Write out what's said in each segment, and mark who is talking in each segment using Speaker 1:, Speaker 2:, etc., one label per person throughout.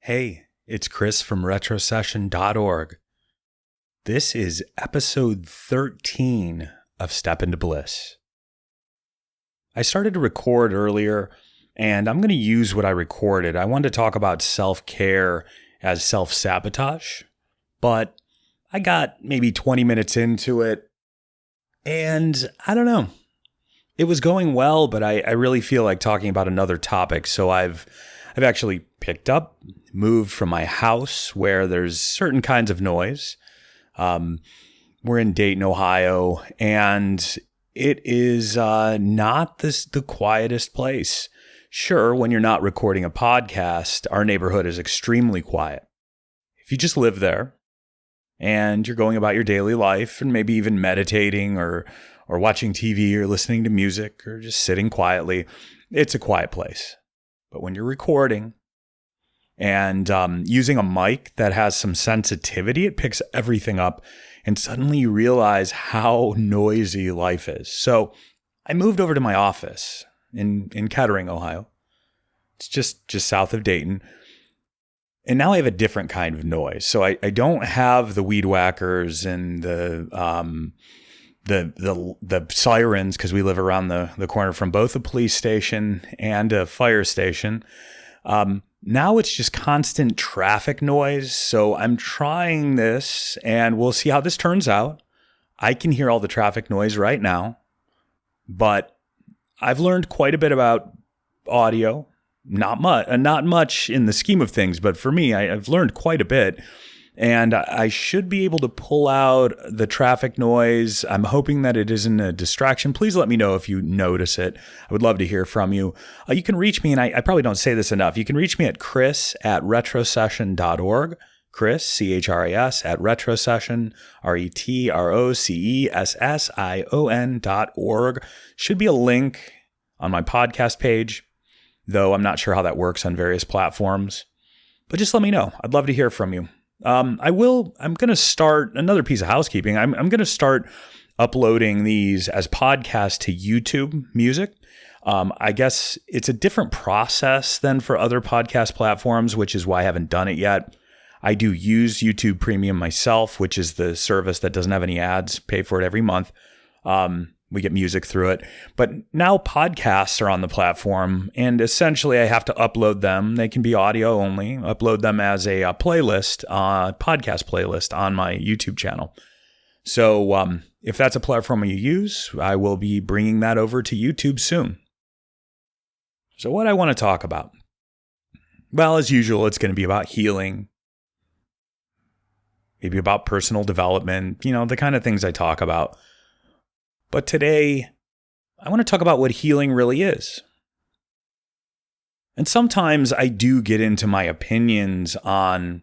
Speaker 1: Hey, it's Chris from retrosession.org. This is episode 13 of Step into Bliss. I started to record earlier, and I'm going to use what I recorded. I wanted to talk about self-care as self-sabotage, but I got maybe 20 minutes into it, and I don't know. It was going well, but I really feel like talking about another topic, so I've actually picked up, moved from my house where there's certain kinds of noise. We're in Dayton, Ohio, and it is not the quietest place. Sure, when you're not recording a podcast, our neighborhood is extremely quiet. If you just live there and you're going about your daily life and maybe even meditating or watching TV or listening to music or just sitting quietly, it's a quiet place. But when you're recording and using a mic that has some sensitivity, it picks everything up. And suddenly you realize how noisy life is. So I moved over to my office in Kettering, Ohio. It's just south of Dayton. And now I have a different kind of noise. So I don't have the weed whackers and the sirens, because we live around the corner from both a police station and a fire station. Now it's just constant traffic noise. So I'm trying this and we'll see how this turns out. I can hear all the traffic noise right now, but I've learned quite a bit about audio. Not much in the scheme of things, but for me, I've learned quite a bit. And I should be able to pull out the traffic noise. I'm hoping that it isn't a distraction. Please let me know if you notice it. I would love to hear from you. You can reach me, and I probably don't say this enough. You can reach me at chris@retrosession.org. Chris, C-H-R-I-S, at retrosession, retrosession.org. Should be a link on my podcast page, though I'm not sure how that works on various platforms. But just let me know. I'd love to hear from you. I'm going to start another piece of housekeeping. I'm going to start uploading these as podcasts to YouTube Music. I guess it's a different process than for other podcast platforms, which is why I haven't done it yet. I do use YouTube Premium myself, which is the service that doesn't have any ads. Pay for it every month. We get music through it. But now podcasts are on the platform, and essentially I have to upload them. They can be audio only. Upload them as a playlist, podcast playlist on my YouTube channel. So if that's a platform you use, I will be bringing that over to YouTube soon. So what I want to talk about? Well, as usual, it's going to be about healing, maybe about personal development, the kind of things I talk about. But today, I want to talk about what healing really is. And sometimes I do get into my opinions on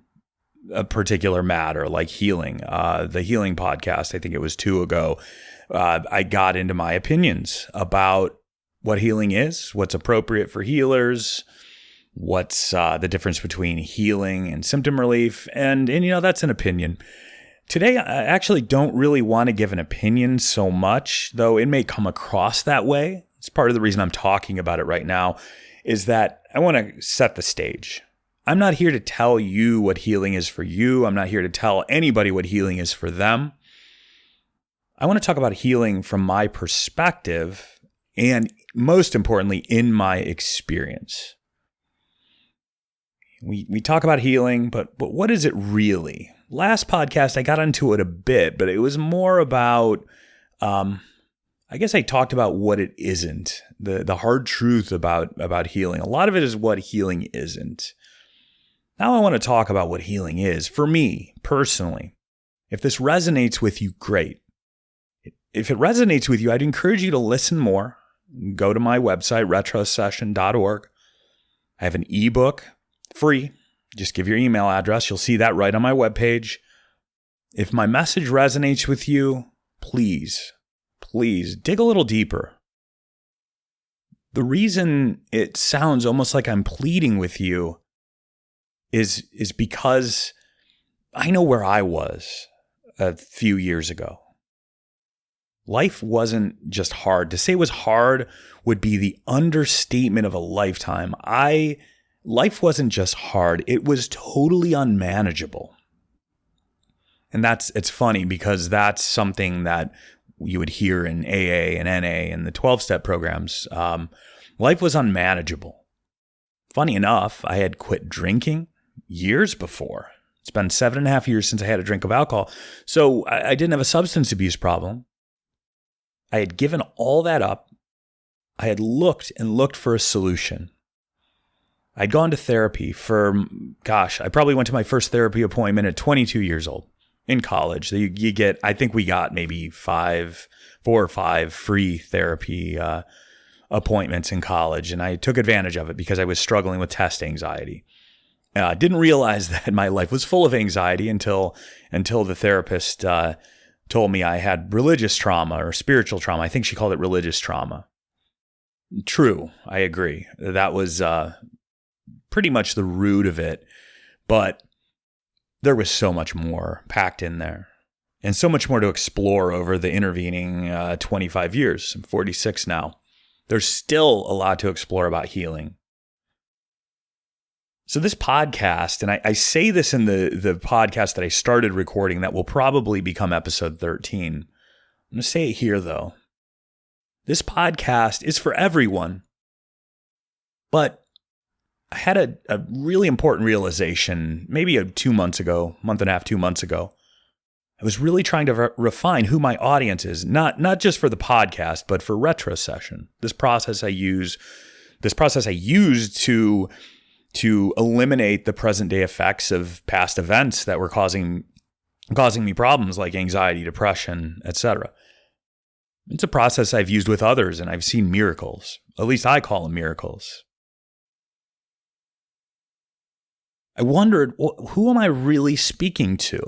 Speaker 1: a particular matter, like healing. The healing podcast, I think it was 2 ago, I got into my opinions about what healing is, what's appropriate for healers, what's the difference between healing and symptom relief. And that's an opinion. Today, I actually don't really want to give an opinion so much, though it may come across that way. It's part of the reason I'm talking about it right now, is that I want to set the stage. I'm not here to tell you what healing is for you. I'm not here to tell anybody what healing is for them. I want to talk about healing from my perspective and, most importantly, in my experience. We talk about healing, but what is it really? Last podcast, I got into it a bit, but it was more about, I guess I talked about what it isn't, the hard truth about healing. A lot of it is what healing isn't. Now I want to talk about what healing is for me personally. If this resonates with you, great. If it resonates with you, I'd encourage you to listen more. Go to my website, retrosession.org. I have an ebook, free. Just give your email address. You'll see that right on my webpage. If my message resonates with you, please dig a little deeper. The reason it sounds almost like I'm pleading with you is because I know where I was a few years ago. Life wasn't just hard. To say it was hard would be the understatement of a lifetime. I life wasn't just hard, it was totally unmanageable. And it's funny because that's something that you would hear in AA and NA and the 12-step programs. Life was unmanageable. Funny enough, I had quit drinking years before. It's been 7.5 years since I had a drink of alcohol. So I didn't have a substance abuse problem. I had given all that up. I had looked and looked for a solution. I'd gone to therapy I probably went to my first therapy appointment at 22 years old in college. You get, I think we got maybe 4 or 5 free therapy appointments in college. And I took advantage of it because I was struggling with test anxiety. I didn't realize that my life was full of anxiety until the therapist told me I had religious trauma or spiritual trauma. I think she called it religious trauma. True, I agree. That was pretty much the root of it. But there was so much more packed in there and so much more to explore over the intervening 25 years. I'm 46 now. There's still a lot to explore about healing. So this podcast, and I say this in the podcast that I started recording that will probably become episode 13. I'm going to say it here, though. This podcast is for everyone. But I had a really important realization maybe 2 months ago, month and a half, 2 months ago. I was really trying to refine who my audience is, not just for the podcast, but for retro session. This process I used to eliminate the present day effects of past events that were causing me problems like anxiety, depression, etc. It's a process I've used with others and I've seen miracles. At least I call them miracles. I wondered, who am I really speaking to?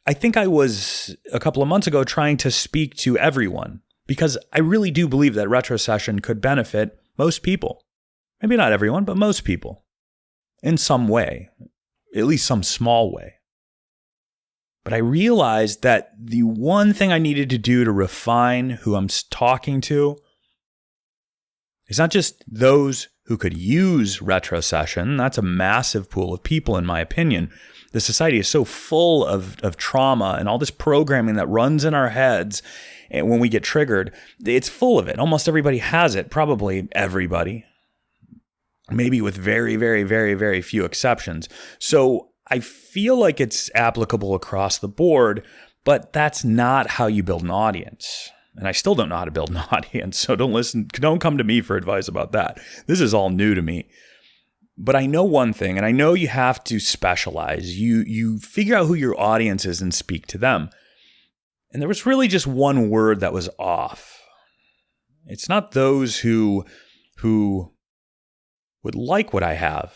Speaker 1: I think I was a couple of months ago trying to speak to everyone because I really do believe that retro session could benefit most people. Maybe not everyone, but most people. In some way, at least some small way. But I realized that the one thing I needed to do to refine who I'm talking to is not just those who could use retro session. That's a massive pool of people, in my opinion. The society is so full of trauma and all this programming that runs in our heads. And when we get triggered, it's full of it. Almost everybody has it, probably everybody. Maybe with very, very, very, very few exceptions. So I feel like it's applicable across the board, but that's not how you build an audience. And I still don't know how to build an audience, so don't come to me for advice about that. This is all new to me. But I know one thing, and I know you have to specialize. You figure out who your audience is and speak to them. And there was really just one word that was off. It's not those who would like what I have.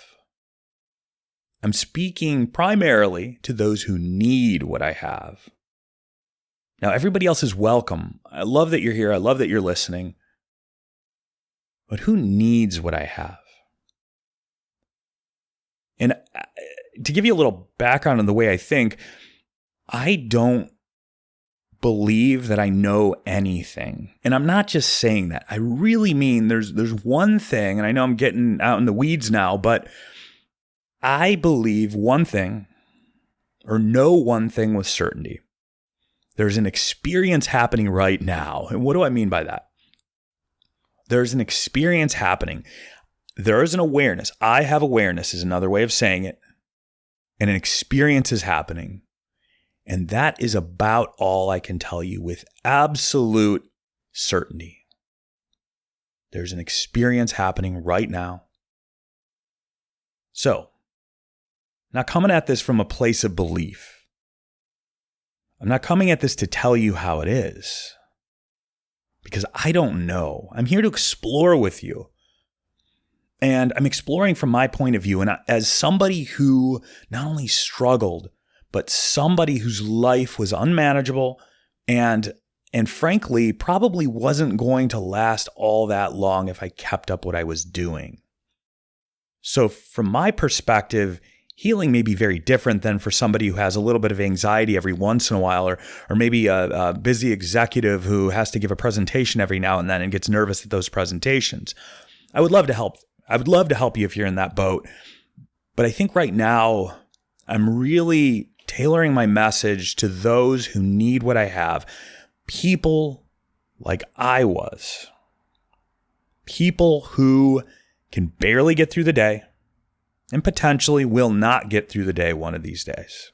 Speaker 1: I'm speaking primarily to those who need what I have. Now, everybody else is welcome. I love that you're here. I love that you're listening. But who needs what I have? And to give you a little background on the way I think, I don't believe that I know anything. And I'm not just saying that. I really mean there's one thing, and I know I'm getting out in the weeds now, but I believe one thing, or know one thing with certainty. There's an experience happening right now. And what do I mean by that? There's an experience happening. There is an awareness. I have awareness is another way of saying it. And an experience is happening. And that is about all I can tell you with absolute certainty. There's an experience happening right now. So, not coming at this from a place of belief. I'm not coming at this to tell you how it is. Because I don't know. I'm here to explore with you. And I'm exploring from my point of view. And as somebody who not only struggled, but somebody whose life was unmanageable and frankly, probably wasn't going to last all that long if I kept up what I was doing. So from my perspective, healing may be very different than for somebody who has a little bit of anxiety every once in a while, or maybe a busy executive who has to give a presentation every now and then and gets nervous at those presentations. I would love to help. I would love to help you if you're in that boat. But I think right now I'm really tailoring my message to those who need what I have. People like I was. People who can barely get through the day and potentially will not get through the day one of these days.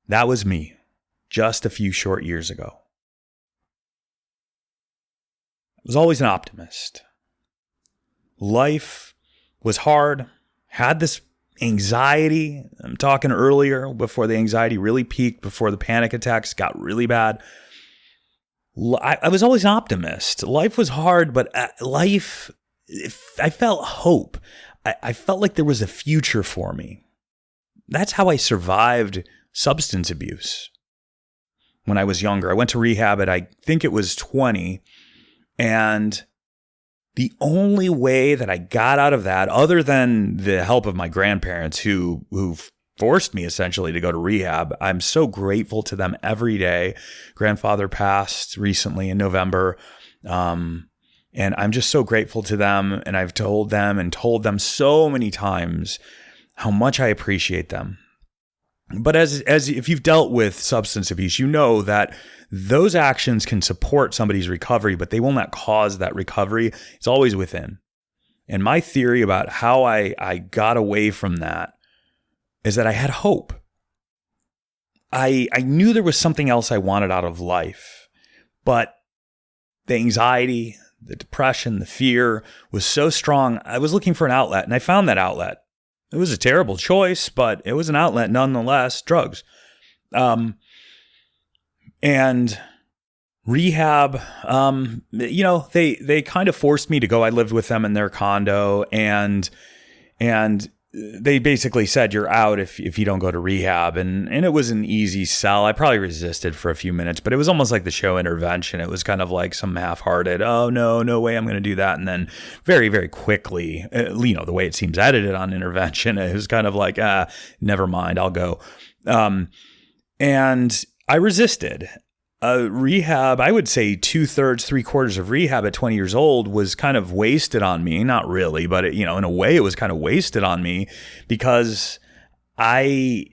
Speaker 1: That was me just a few short years ago. I was always an optimist. Life was hard, had this anxiety. I'm talking earlier before the anxiety really peaked, before the panic attacks got really bad. I was always an optimist. Life was hard, but I felt hope. I felt like there was a future for me. That's how I survived substance abuse. When I was younger, I went to rehab at, I think it was 20. And the only way that I got out of that, other than the help of my grandparents who forced me essentially to go to rehab, I'm so grateful to them every day. Grandfather passed recently in November. And I'm just so grateful to them. And I've told them so many times how much I appreciate them. But as if you've dealt with substance abuse, you know that those actions can support somebody's recovery, but they will not cause that recovery. It's always within. And my theory about how I got away from that is that I had hope. I knew there was something else I wanted out of life, but the anxiety, the depression, the fear was so strong. I was looking for an outlet, and I found that outlet. It was a terrible choice, but it was an outlet nonetheless, drugs. And rehab, they kind of forced me to go. I lived with them in their condo, and they basically said, you're out if you don't go to rehab. And it was an easy sell. I probably resisted for a few minutes, but it was almost like the show Intervention. It was kind of like some half-hearted, oh, no way I'm going to do that. And then very, very quickly, the way it seems edited on Intervention, it was kind of like, never mind, I'll go. And I resisted. Rehab, I would say 2/3, 3/4 of rehab at 20 years old was kind of wasted on me. Not really, but in a way it was kind of wasted on me because I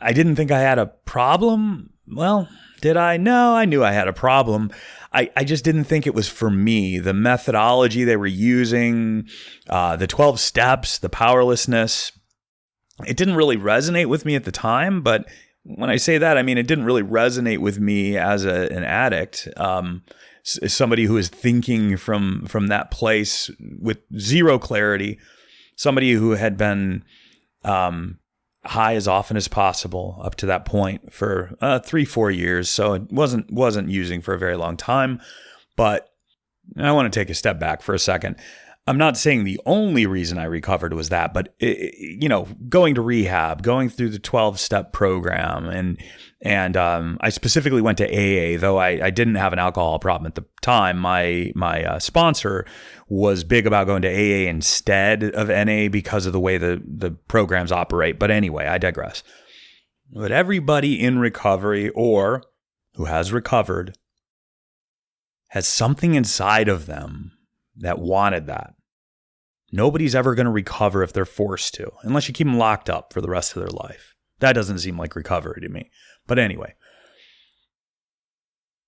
Speaker 1: didn't think I had a problem. Well, did I? No, I knew I had a problem. I just didn't think it was for me. The methodology they were using, the 12 steps, the powerlessness, it didn't really resonate with me at the time, but when I say that, I mean, it didn't really resonate with me as an addict, somebody who is thinking from that place with zero clarity, somebody who had been high as often as possible up to that point for 3-4 years. So it wasn't using for a very long time. But I want to take a step back for a second. I'm not saying the only reason I recovered was that, but going to rehab, going through the 12-step program, and I specifically went to AA, though I didn't have an alcohol problem at the time. My sponsor was big about going to AA instead of NA because of the way the programs operate. But anyway, I digress. But everybody in recovery or who has recovered has something inside of them that wanted that. Nobody's ever going to recover if they're forced to, unless you keep them locked up for the rest of their life. That doesn't seem like recovery to me. But anyway,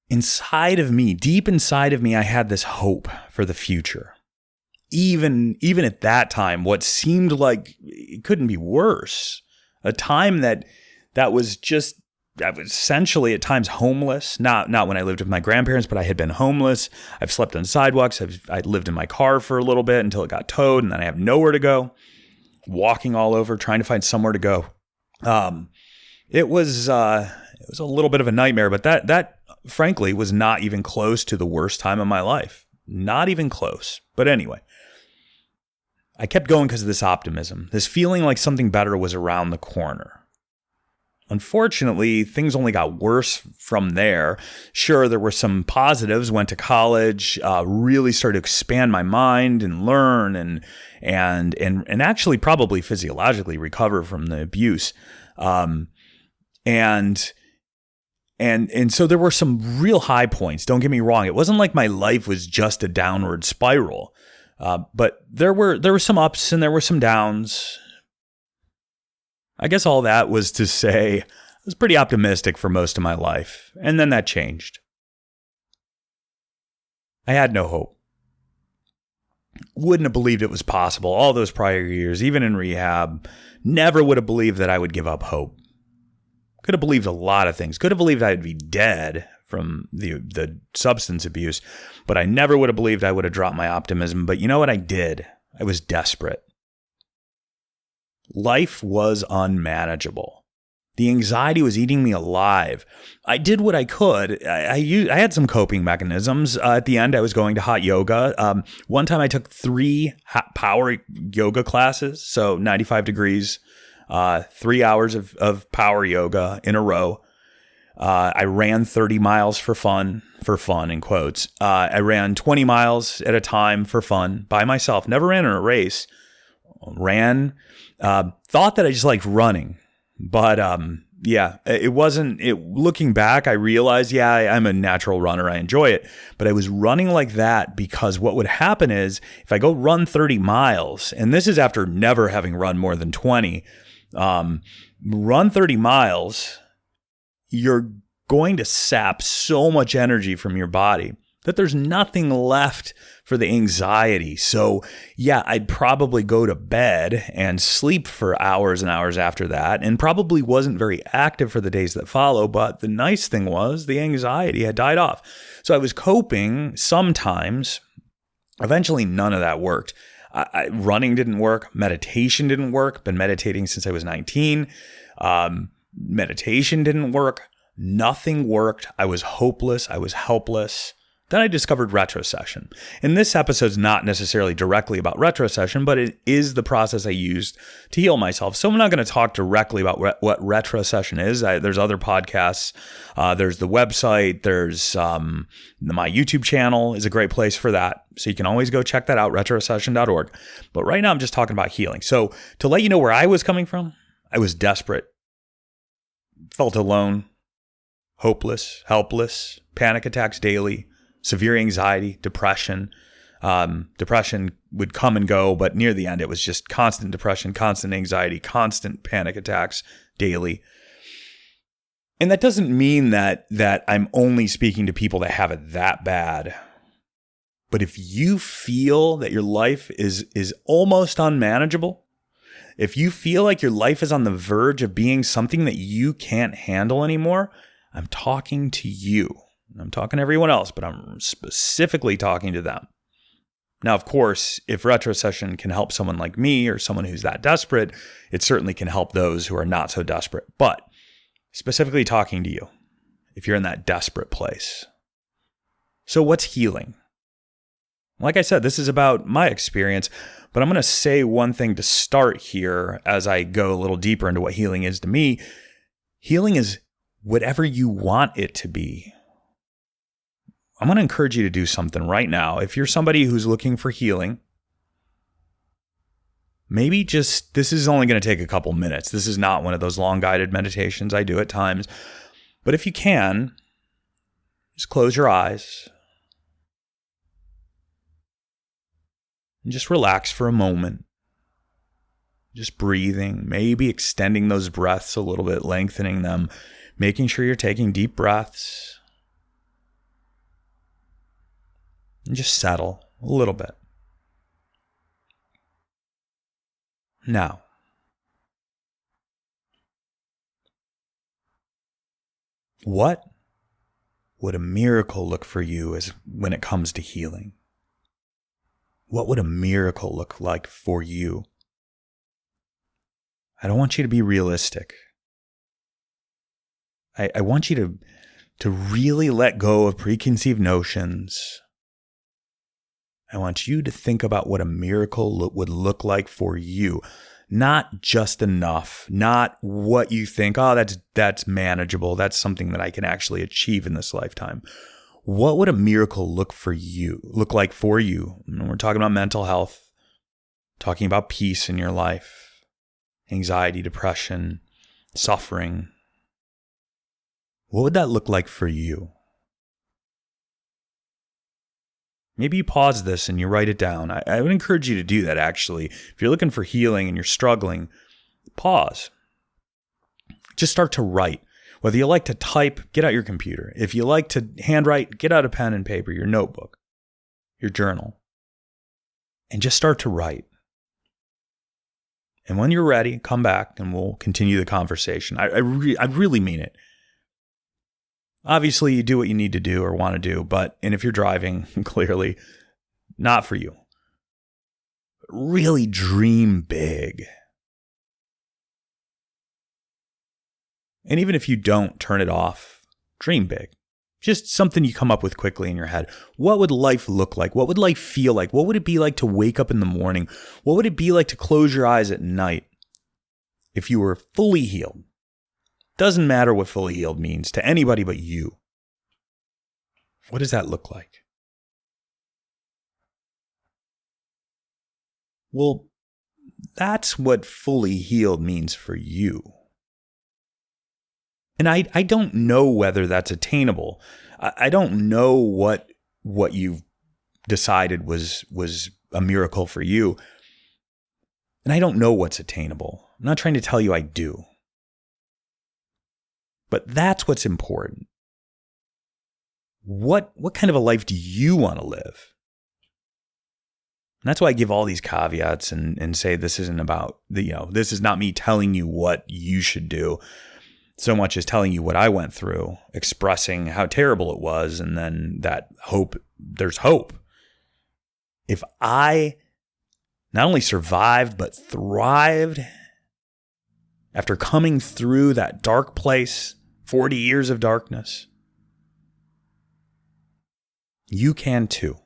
Speaker 1: inside of me, deep inside of me, I had this hope for the future. Even at that time, what seemed like it couldn't be worse. A time that was just, I was essentially at times homeless, not when I lived with my grandparents, but I had been homeless. I've slept on sidewalks. I lived in my car for a little bit until it got towed, and then I have nowhere to go, walking all over, trying to find somewhere to go. It was a little bit of a nightmare, but that frankly was not even close to the worst time of my life. Not even close. But anyway, I kept going because of this optimism, this feeling like something better was around the corner. Unfortunately, things only got worse from there. Sure, there were some positives. Went to college, really started to expand my mind and learn and actually probably physiologically recover from the abuse. And so there were some real high points. Don't get me wrong. It wasn't like my life was just a downward spiral. But there were some ups and there were some downs. I guess all that was to say I was pretty optimistic for most of my life, and then that changed. I had no hope. Wouldn't have believed it was possible all those prior years, even in rehab. Never would have believed that I would give up hope. Could have believed a lot of things. Could have believed I'd be dead from the substance abuse, but I never would have believed I would have dropped my optimism. But you know what I did? I was desperate. Life was unmanageable. The anxiety was eating me alive. I did what I could. I had some coping mechanisms. At the end, I was going to hot yoga. One time I took 3 power yoga classes, so 95 degrees, 3 hours of power yoga in a row. I ran 30 miles for fun in quotes. I ran 20 miles at a time for fun by myself. Never ran in a race. Thought that I just liked running. But it wasn't. Looking back, I realized, I'm a natural runner. I enjoy it. But I was running like that because what would happen is if I go run 30 miles, and this is after never having run more than 20, run 30 miles, you're going to sap so much energy from your body that there's nothing left for the anxiety. So I'd probably go to bed and sleep for hours and hours after that, and probably wasn't very active for the days that follow. But the nice thing was the anxiety had died off. So I was coping sometimes. Eventually, none of that worked. Running didn't work. Meditation didn't work. Been meditating since I was 19. Meditation didn't work. Nothing worked. I was hopeless. I was helpless. Then I discovered retrocession. And this episode's not necessarily directly about retrocession, but it is the process I used to heal myself. So I'm not going to talk directly about what retrocession is. There's other podcasts. There's the website. There's my YouTube channel is a great place for that. So you can always go check that out, retrocession.org. But right now I'm just talking about healing. So to let you know where I was coming from, I was desperate. Felt alone, hopeless, helpless, panic attacks daily. Severe anxiety, depression. Depression would come and go, but near the end, it was just constant depression, constant anxiety, constant panic attacks daily. And that doesn't mean that I'm only speaking to people that have it that bad. But if you feel that your life is almost unmanageable, if you feel like your life is on the verge of being something that you can't handle anymore, I'm talking to you. I'm talking to everyone else, but I'm specifically talking to them. Now, of course, if retrocession can help someone like me or someone who's that desperate, it certainly can help those who are not so desperate. But specifically talking to you, if you're in that desperate place. So what's healing? Like I said, this is about my experience, but I'm going to say one thing to start here as I go a little deeper into what healing is to me. Healing is whatever you want it to be. I'm going to encourage you to do something right now. If you're somebody who's looking for healing, maybe this is only going to take a couple minutes. This is not one of those long guided meditations I do at times. But if you can, just close your eyes and just relax for a moment. Just breathing, maybe extending those breaths a little bit, lengthening them, making sure you're taking deep breaths. And just settle a little bit. Now, what would a miracle look for you when it comes to healing? What would a miracle look like for you? I don't want you to be realistic. I want you to really let go of preconceived notions. I want you to think about what a miracle would look like for you. Not just enough, not what you think, that's manageable. That's something that I can actually achieve in this lifetime. What would a miracle look like for you? And we're talking about mental health, talking about peace in your life, anxiety, depression, suffering. What would that look like for you? Maybe you pause this and you write it down. I would encourage you to do that, actually. If you're looking for healing and you're struggling, pause. Just start to write. Whether you like to type, get out your computer. If you like to handwrite, get out a pen and paper, your notebook, your journal, and just start to write. And when you're ready, come back and we'll continue the conversation. I really mean it. Obviously, you do what you need to do or want to do, and if you're driving, clearly not for you. Really dream big. And even if you don't turn it off, dream big. Just something you come up with quickly in your head. What would life look like? What would life feel like? What would it be like to wake up in the morning? What would it be like to close your eyes at night if you were fully healed? Doesn't matter what fully healed means to anybody but you. What does that look like? Well, that's what fully healed means for you. And I don't know whether that's attainable. I don't know what you've decided was a miracle for you. And I don't know what's attainable. I'm not trying to tell you I do. But that's what's important. What kind of a life do you want to live? And that's why I give all these caveats and say this isn't about this is not me telling you what you should do so much as telling you what I went through, expressing how terrible it was, and then that there's hope. If I not only survived but thrived after coming through that dark place, 40 years of darkness, you can too.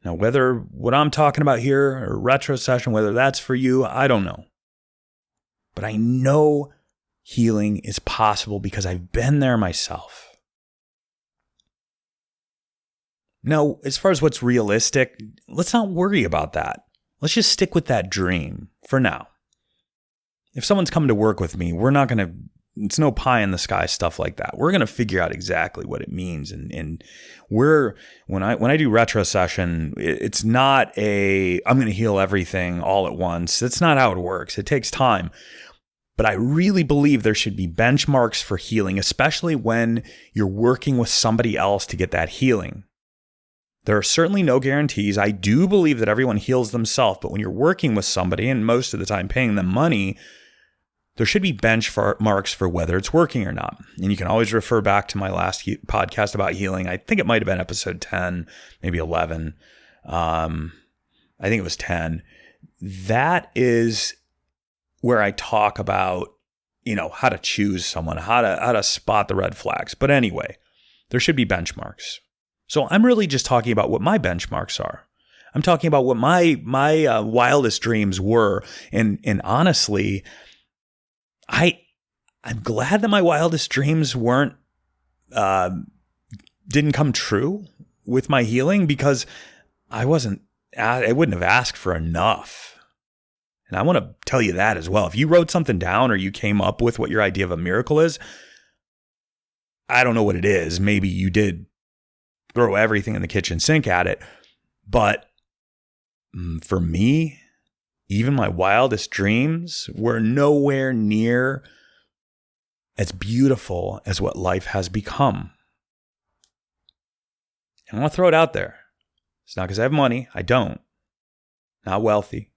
Speaker 1: Now, whether what I'm talking about here or retrocession, whether that's for you, I don't know. But I know healing is possible because I've been there myself. Now, as far as what's realistic, let's not worry about that. Let's just stick with that dream for now. If someone's coming to work with me, it's no pie in the sky stuff like that. We're going to figure out exactly what it means. And when I do retrocession, it's not I'm going to heal everything all at once. That's not how it works. It takes time. But I really believe there should be benchmarks for healing, especially when you're working with somebody else to get that healing. There are certainly no guarantees. I do believe that everyone heals themselves, but when you're working with somebody, and most of the time paying them money, there should be benchmarks for whether it's working or not. And you can always refer back to my last podcast about healing. I think it might have been episode 10, maybe 11. I think it was 10. That is where I talk about, how to choose someone, how to spot the red flags. But anyway, there should be benchmarks. So I'm really just talking about what my benchmarks are. I'm talking about what my wildest dreams were. And honestly, I'm glad that my wildest dreams didn't come true with my healing, because I wouldn't have asked for enough. And I want to tell you that as well. If you wrote something down or you came up with what your idea of a miracle is, I don't know what it is. Maybe you did throw everything in the kitchen sink at it. But for me, even my wildest dreams were nowhere near as beautiful as what life has become. And I want to throw it out there. It's not because I have money. I don't. Not wealthy.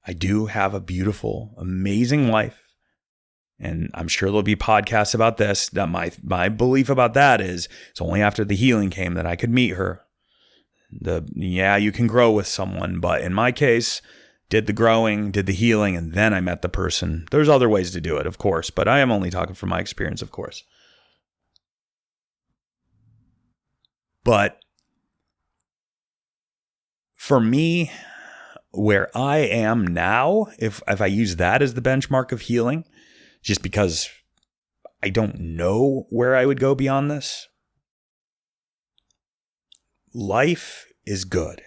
Speaker 1: I do have a beautiful, amazing life. And I'm sure there'll be podcasts about this. That my belief about that is it's only after the healing came that I could meet her. You can grow with someone, but in my case, did the growing, did the healing, and then I met the person. There's other ways to do it, of course, but I am only talking from my experience, of course. But for me, where I am now, if I use that as the benchmark of healing, just because I don't know where I would go beyond this, life is good.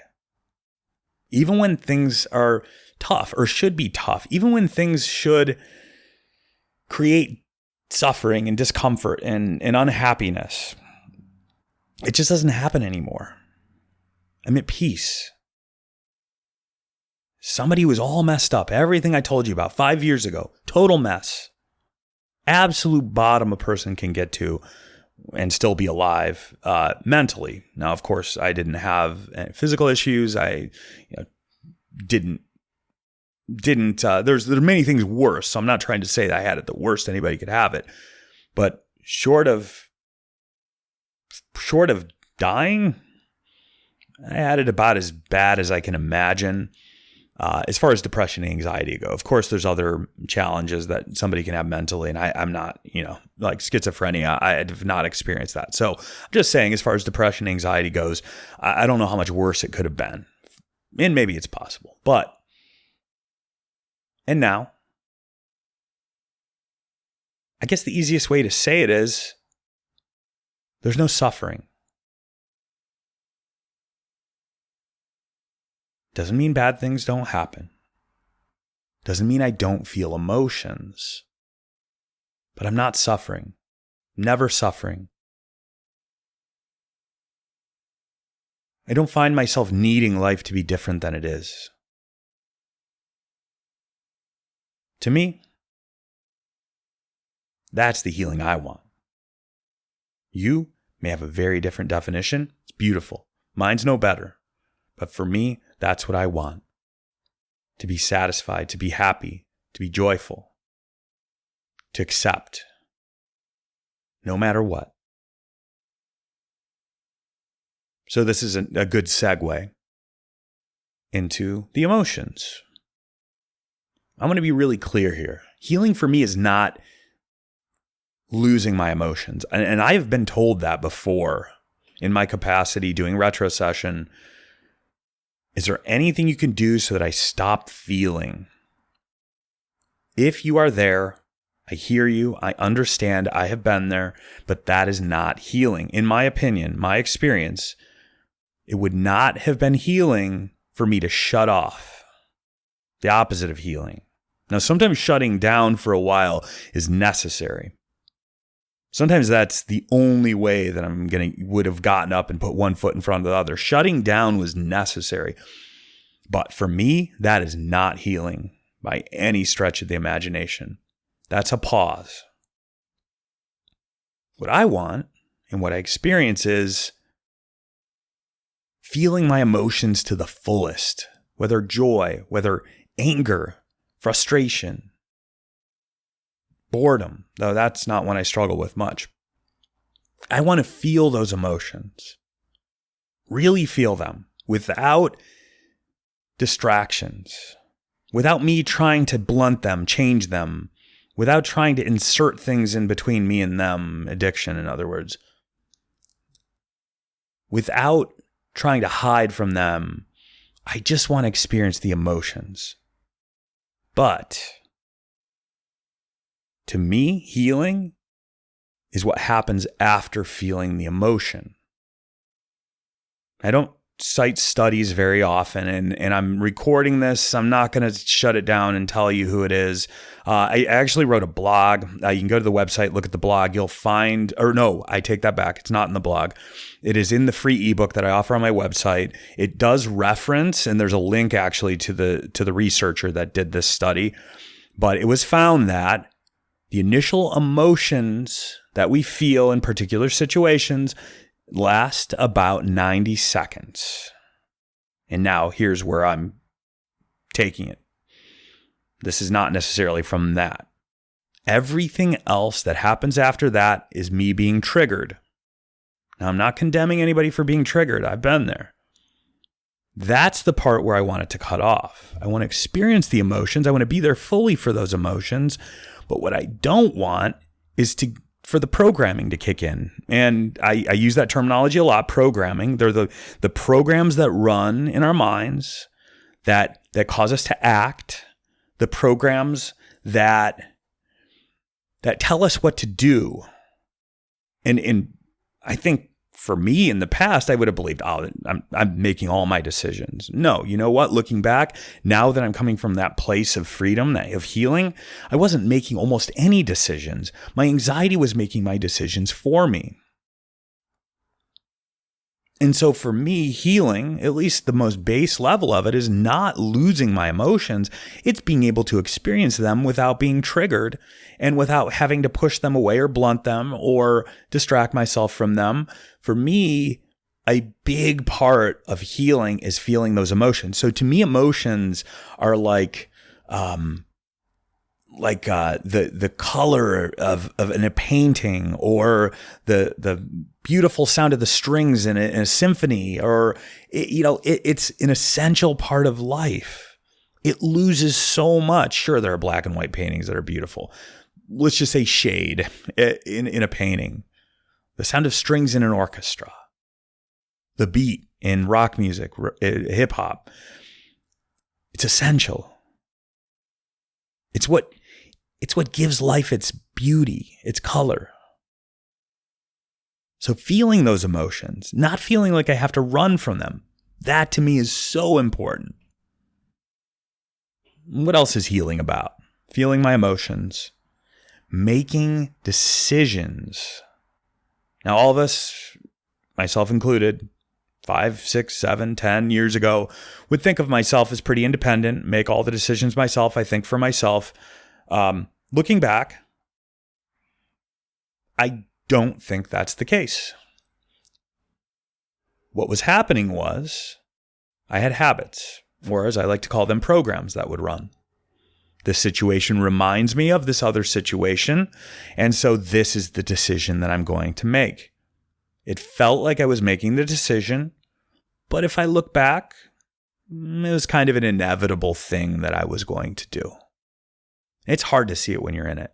Speaker 1: Even when things are tough or should be tough, even when things should create suffering and discomfort and unhappiness, It just doesn't happen anymore. I'm at peace. Somebody was all messed up. Everything I told you about 5 years ago, total mess. Absolute bottom a person can get to and still be alive mentally. Now, of course, I didn't have physical issues. I didn't. There's many things worse. So I'm not trying to say that I had it the worst anybody could have it, but short of dying, I had it about as bad as I can imagine. As far as depression and anxiety go, of course, there's other challenges that somebody can have mentally, and I'm not, like schizophrenia. I have not experienced that. So I'm just saying, as far as depression and anxiety goes, I don't know how much worse it could have been, and maybe it's possible. And now, I guess the easiest way to say it is, there's no suffering. Doesn't mean bad things don't happen. Doesn't mean I don't feel emotions. But I'm not suffering. Never suffering. I don't find myself needing life to be different than it is. To me, that's the healing I want. You may have a very different definition. It's beautiful. Mine's no better. But for me, that's what I want. To be satisfied, to be happy, to be joyful, to accept, no matter what. So this is a good segue into the emotions. I'm going to be really clear here. Healing for me is not losing my emotions. And I have been told that before in my capacity doing retro session. Is there anything you can do so that I stop feeling? If you are there, I hear you, I understand, I have been there, but that is not healing. In my opinion, my experience, it would not have been healing for me to shut off. The opposite of healing. Now, sometimes shutting down for a while is necessary. Sometimes that's the only way that would have gotten up and put one foot in front of the other. Shutting down was necessary. But for me, that is not healing by any stretch of the imagination. That's a pause. What I want and what I experience is feeling my emotions to the fullest, whether joy, whether anger, frustration, boredom, though that's not one I struggle with much. I want to feel those emotions, really feel them without distractions, without me trying to blunt them, change them, without trying to insert things in between me and them, addiction, in other words, without trying to hide from them. I just want to experience the emotions. But to me, healing is what happens after feeling the emotion. I don't cite studies very often, and I'm recording this. I'm not going to shut it down and tell you who it is. I actually wrote a blog. You can go to the website, look at the blog. You'll find, or no, I take that back. It's not in the blog. It is in the free ebook that I offer on my website. It does reference, and there's a link actually to the researcher that did this study. But it was found that the initial emotions that we feel in particular situations last about 90 seconds. And now here's where I'm taking it. This is not necessarily from that. Everything else that happens after that is me being triggered. Now, I'm not condemning anybody for being triggered. I've been there. That's the part where I want it to cut off. I want to experience the emotions. I want to be there fully for those emotions. But what I don't want is for the programming to kick in. And I use that terminology a lot, programming. They're the programs that run in our minds that cause us to act, the programs that tell us what to do. And I think for me in the past, I would have believed, I'm making all my decisions. No, you know what? Looking back, now that I'm coming from that place of freedom, of healing, I wasn't making almost any decisions. My anxiety was making my decisions for me. And so for me, healing, at least the most base level of it, is not losing my emotions. It's being able to experience them without being triggered and without having to push them away or blunt them or distract myself from them. For me, a big part of healing is feeling those emotions. So to me, emotions are like the color of in a painting, or the beautiful sound of the strings in a symphony, or it's an essential part of life. It loses so much. Sure, there are black and white paintings that are beautiful. Let's just say shade in a painting, the sound of strings in an orchestra, the beat in rock music, hip hop. It's essential. It's what gives life its beauty, its color. So feeling those emotions, not feeling like I have to run from them, that to me is so important. What else is healing about? Feeling my emotions, making decisions. Now, all of us, myself included, 5, 6, 7, 10 years ago, would think of myself as pretty independent, make all the decisions myself, I think for myself. Looking back, I don't think that's the case. What was happening was I had habits, or as I like to call them, programs that would run. This situation reminds me of this other situation, and so this is the decision that I'm going to make. It felt like I was making the decision, but if I look back, it was kind of an inevitable thing that I was going to do. It's hard to see it when you're in it.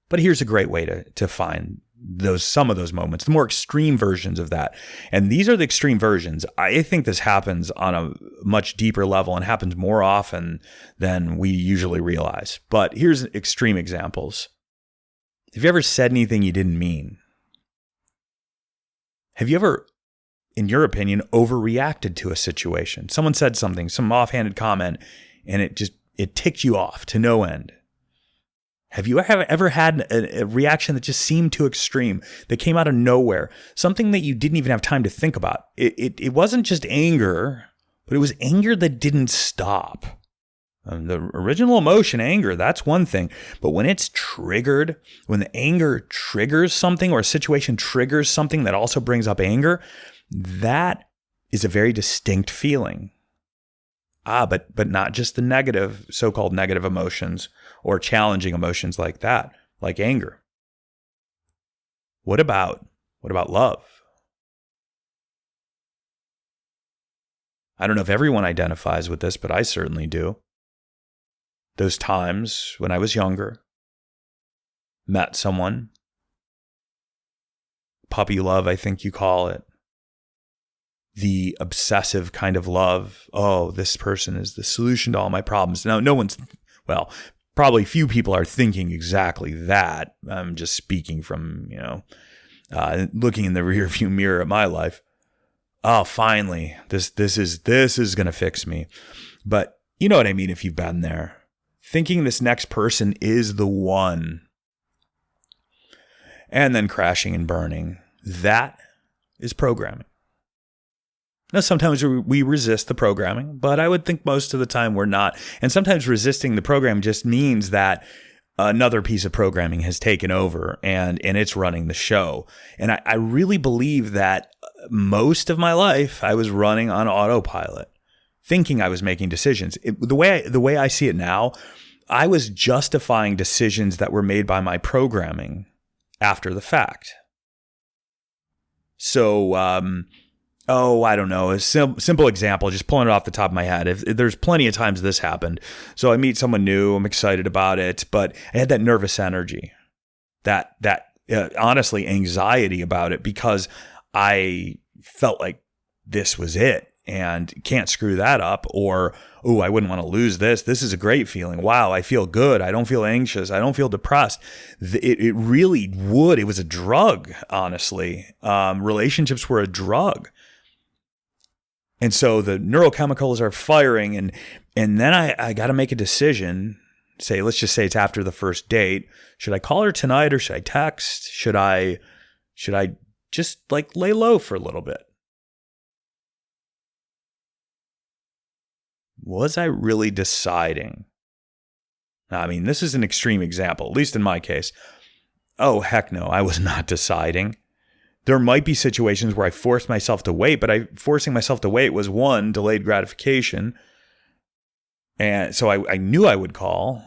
Speaker 1: But here's a great way to find some of those moments, the more extreme versions of that. And these are the extreme versions. I think this happens on a much deeper level and happens more often than we usually realize. But here's extreme examples. Have you ever said anything you didn't mean? Have you ever, in your opinion, overreacted to a situation? Someone said something, some offhanded comment, and it ticked you off to no end. Have you ever had a reaction that just seemed too extreme, that came out of nowhere, something that you didn't even have time to think about? It wasn't just anger, but it was anger that didn't stop. The original emotion, anger, that's one thing. But when it's triggered, when the anger triggers something, or a situation triggers something that also brings up anger, that is a very distinct feeling. But not just the negative, so-called negative emotions or challenging emotions like that, like anger. What about love? I don't know if everyone identifies with this, but I certainly do. Those times when I was younger, met someone, puppy love, I think you call it. The obsessive kind of love. Oh, this person is the solution to all my problems. Now, probably few people are thinking exactly that. I'm just speaking from, looking in the rearview mirror at my life. Oh, finally, this is going to fix me. But you know what I mean if you've been there. Thinking this next person is the one. And then crashing and burning. That is programming. Now, sometimes we resist the programming, but I would think most of the time we're not. And sometimes resisting the program just means that another piece of programming has taken over and it's running the show. And I really believe that most of my life I was running on autopilot, thinking I was making decisions. The way I see it now, I was justifying decisions that were made by my programming after the fact. So, I don't know. A simple example, just pulling it off the top of my head. If there's plenty of times this happened. So I meet someone new, I'm excited about it, but I had that nervous energy, that honestly anxiety about it, because I felt like this was it and can't screw that up. Or, I wouldn't want to lose this. This is a great feeling. Wow, I feel good. I don't feel anxious. I don't feel depressed. It really would. It was a drug, honestly. Relationships were a drug. And so the neurochemicals are firing, and then I got to make a decision. Let's just say it's after the first date. Should I call her tonight or should I text? Should I just like lay low for a little bit. Was I really deciding? I mean, this is an extreme example, at least in my case. Oh, heck no, I was not deciding. There might be situations where I forced myself to wait, but forcing myself to wait was one, delayed gratification. And so I knew I would call,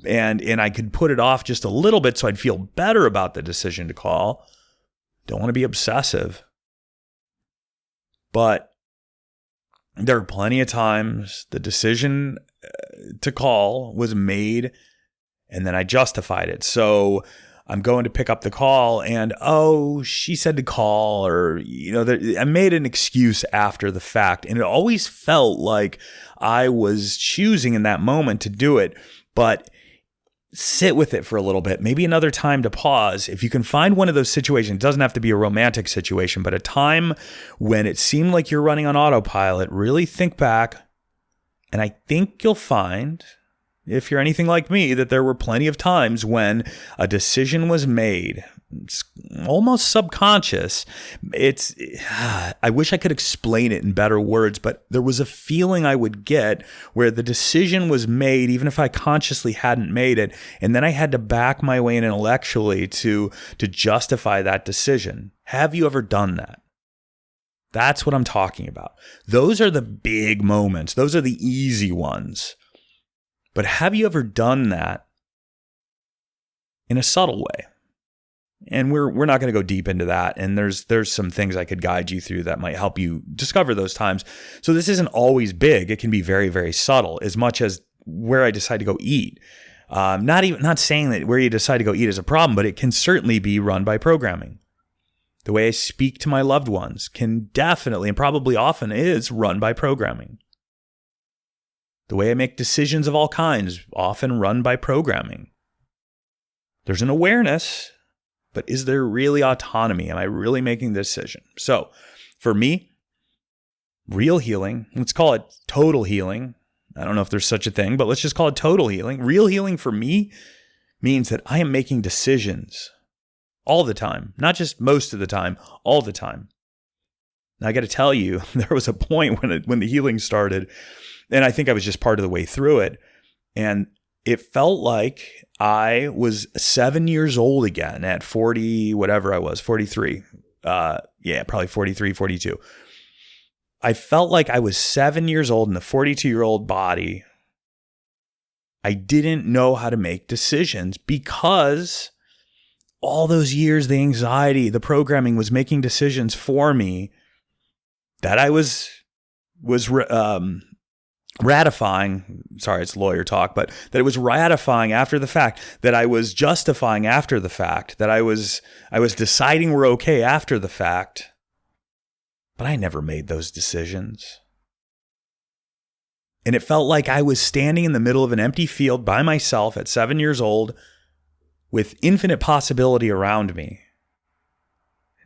Speaker 1: and I could put it off just a little bit so I'd feel better about the decision to call. Don't want to be obsessive. But there are plenty of times the decision to call was made and then I justified it. So I'm going to pick up the call and, oh, she said to call, or, I made an excuse after the fact. And it always felt like I was choosing in that moment to do it. But sit with it for a little bit, maybe another time to pause. If you can find one of those situations, it doesn't have to be a romantic situation, but a time when it seemed like you're running on autopilot, really think back. And I think you'll find, if you're anything like me, that there were plenty of times when a decision was made. It's almost subconscious. I wish I could explain it in better words, but there was a feeling I would get where the decision was made, even if I consciously hadn't made it, and then I had to back my way in intellectually to justify that decision. Have you ever done that? That's what I'm talking about. Those are the big moments. Those are the easy ones. But have you ever done that in a subtle way? And we're not going to go deep into that. And there's some things I could guide you through that might help you discover those times. So this isn't always big. It can be very, very subtle, as much as where I decide to go eat. Not saying that where you decide to go eat is a problem, but it can certainly be run by programming. The way I speak to my loved ones can definitely, and probably often is, run by programming. The way I make decisions of all kinds, often run by programming. There's an awareness, but is there really autonomy? Am I really making the decision? So for me, real healing, let's call it total healing. I don't know if there's such a thing, but let's just call it total healing. Real healing for me means that I am making decisions all the time, not just most of the time, all the time. Now, I got to tell you, there was a point when the healing started, and I think I was just part of the way through it. And it felt like I was 7 years old again at 40, whatever I was, 43. Probably 43, 42. I felt like I was 7 years old in a 42-year-old body. I didn't know how to make decisions because all those years, the anxiety, the programming was making decisions for me that I was ratifying. Sorry, it's lawyer talk, but that it was ratifying after the fact, that I was justifying after the fact, that I was deciding we're okay after the fact. But I never made those decisions. And it felt like I was standing in the middle of an empty field by myself at 7 years old with infinite possibility around me.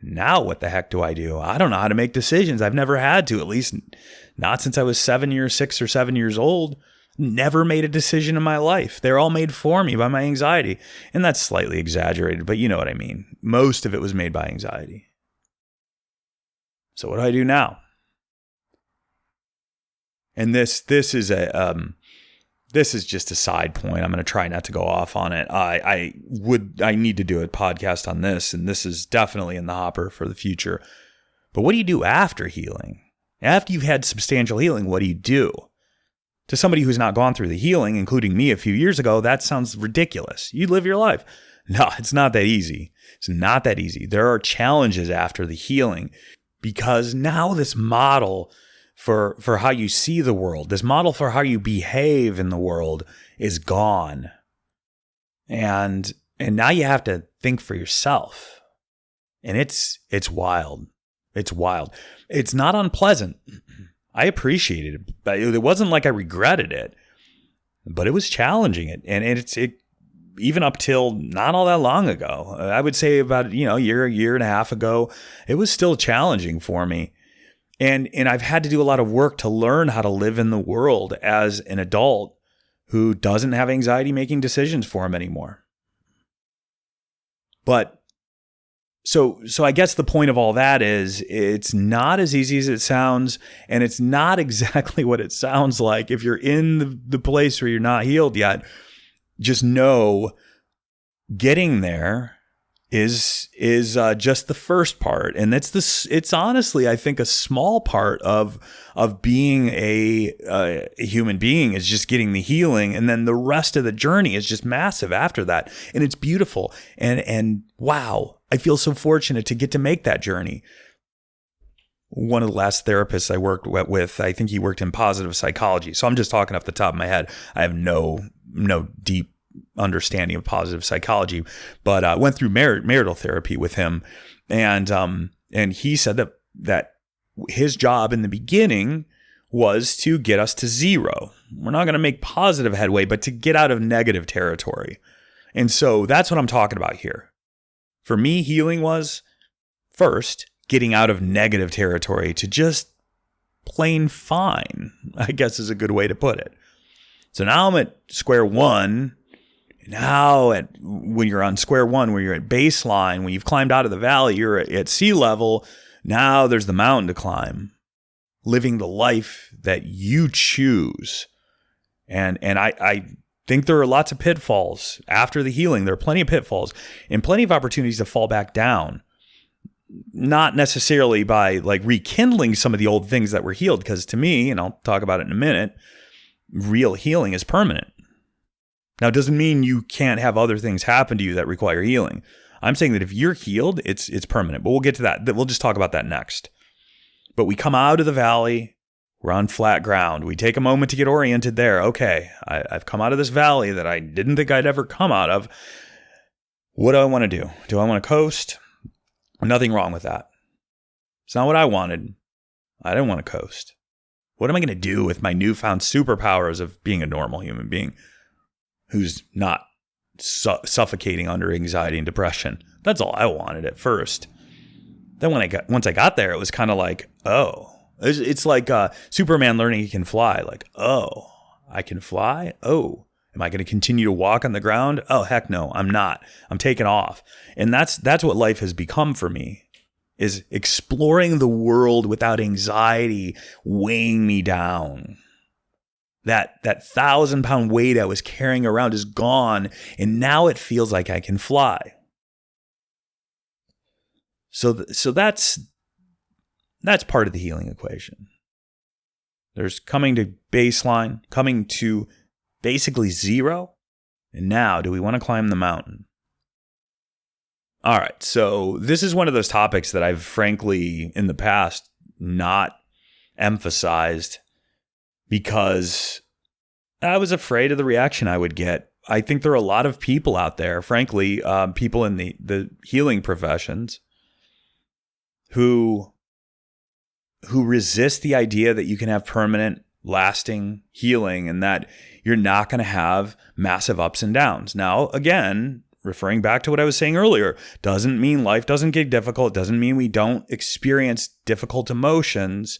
Speaker 1: Now what the heck do? I don't know how to make decisions. I've never had to, at least not since I was 6 or 7 years old. Never made a decision in my life. They're all made for me by my anxiety. And that's slightly exaggerated, but you know what I mean. Most of it was made by anxiety. So what do I do now? And this is just a side point. I'm going to try not to go off on it. I need to do a podcast on this, and this is definitely in the hopper for the future. But what do you do after healing? After you've had substantial healing, what do you do? To somebody who's not gone through the healing, including me a few years ago, that sounds ridiculous. You live your life. No, it's not that easy. It's not that easy. There are challenges after the healing, because now this model for how you see the world, this model for how you behave in the world is gone. And now you have to think for yourself. And it's wild. It's wild. It's not unpleasant. I appreciated it, but it wasn't like I regretted it, but it was challenging. And it even up till not all that long ago, I would say about, a year and a half ago, it was still challenging for me. And I've had to do a lot of work to learn how to live in the world as an adult who doesn't have anxiety making decisions for him anymore. But So I guess the point of all that is it's not as easy as it sounds, and it's not exactly what it sounds like. If you're in the place where you're not healed yet, just know getting there is just the first part, and it's honestly, I think, a small part of being a human being is just getting the healing, and then the rest of the journey is just massive after that, and it's beautiful, and wow, I feel so fortunate to get to make that journey. One of the last therapists I worked with, I think he worked in positive psychology, so I'm just talking off the top of my head. I have no deep understanding of positive psychology, but I went through marital therapy with him, and he said that his job in the beginning was to get us to zero. We're not going to make positive headway, but to get out of negative territory. And so that's what I'm talking about here. For me, healing was first getting out of negative territory to just plain fine, I guess is a good way to put it. So now I'm at square one. Now, when you're on square one, where you're at baseline, when you've climbed out of the valley, you're at sea level. Now there's the mountain to climb, living the life that you choose. And I think there are lots of pitfalls after the healing. There are plenty of pitfalls and plenty of opportunities to fall back down. Not necessarily by like rekindling some of the old things that were healed, because to me, and I'll talk about it in a minute, real healing is permanent. Now, it doesn't mean you can't have other things happen to you that require healing. I'm saying that if you're healed, it's permanent. But we'll get to that. We'll just talk about that next. But we come out of the valley. We're on flat ground. We take a moment to get oriented there. Okay, I've come out of this valley that I didn't think I'd ever come out of. What do I want to do? Do I want to coast? Nothing wrong with that. It's not what I wanted. I didn't want to coast. What am I going to do with my newfound superpowers of being a normal human being who's not suffocating under anxiety and depression? That's all I wanted at first. Then once I got there, it was kind of like, oh, it's like Superman learning he can fly. Like, oh, I can fly? Oh, am I going to continue to walk on the ground? Oh, heck no, I'm not. I'm taking off. And that's what life has become for me, is exploring the world without anxiety weighing me down. That 1,000-pound weight I was carrying around is gone, and now it feels like I can fly. So that's part of the healing equation. There's coming to baseline, coming to basically zero, and now do we want to climb the mountain? All right, so this is one of those topics that I've frankly in the past not emphasized, because I was afraid of the reaction I would get. I think there are a lot of people out there, frankly, people in the healing professions who resist the idea that you can have permanent, lasting healing and that you're not going to have massive ups and downs. Now, again, referring back to what I was saying earlier, doesn't mean life doesn't get difficult, doesn't mean we don't experience difficult emotions,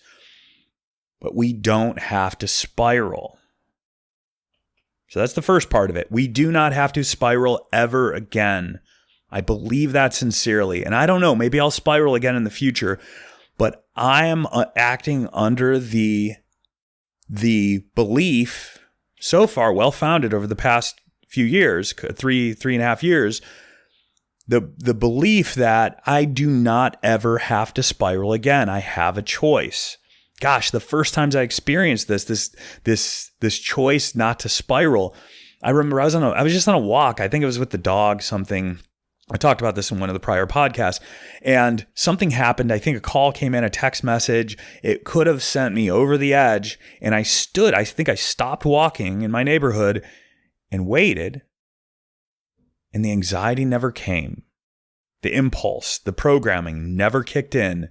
Speaker 1: but we don't have to spiral. So that's the first part of it. We do not have to spiral ever again. I believe that sincerely. And I don't know, maybe I'll spiral again in the future, but I am acting under the belief, so far well-founded over the past few years, three and a half years, the belief that I do not ever have to spiral again. I have a choice. Gosh, the first times I experienced this choice not to spiral, I remember I was just on a walk. I think it was with the dog, something. I talked about this in one of the prior podcasts, and something happened. I think a call came in, a text message. It could have sent me over the edge, and I think I stopped walking in my neighborhood and waited, and the anxiety never came. The impulse, the programming never kicked in,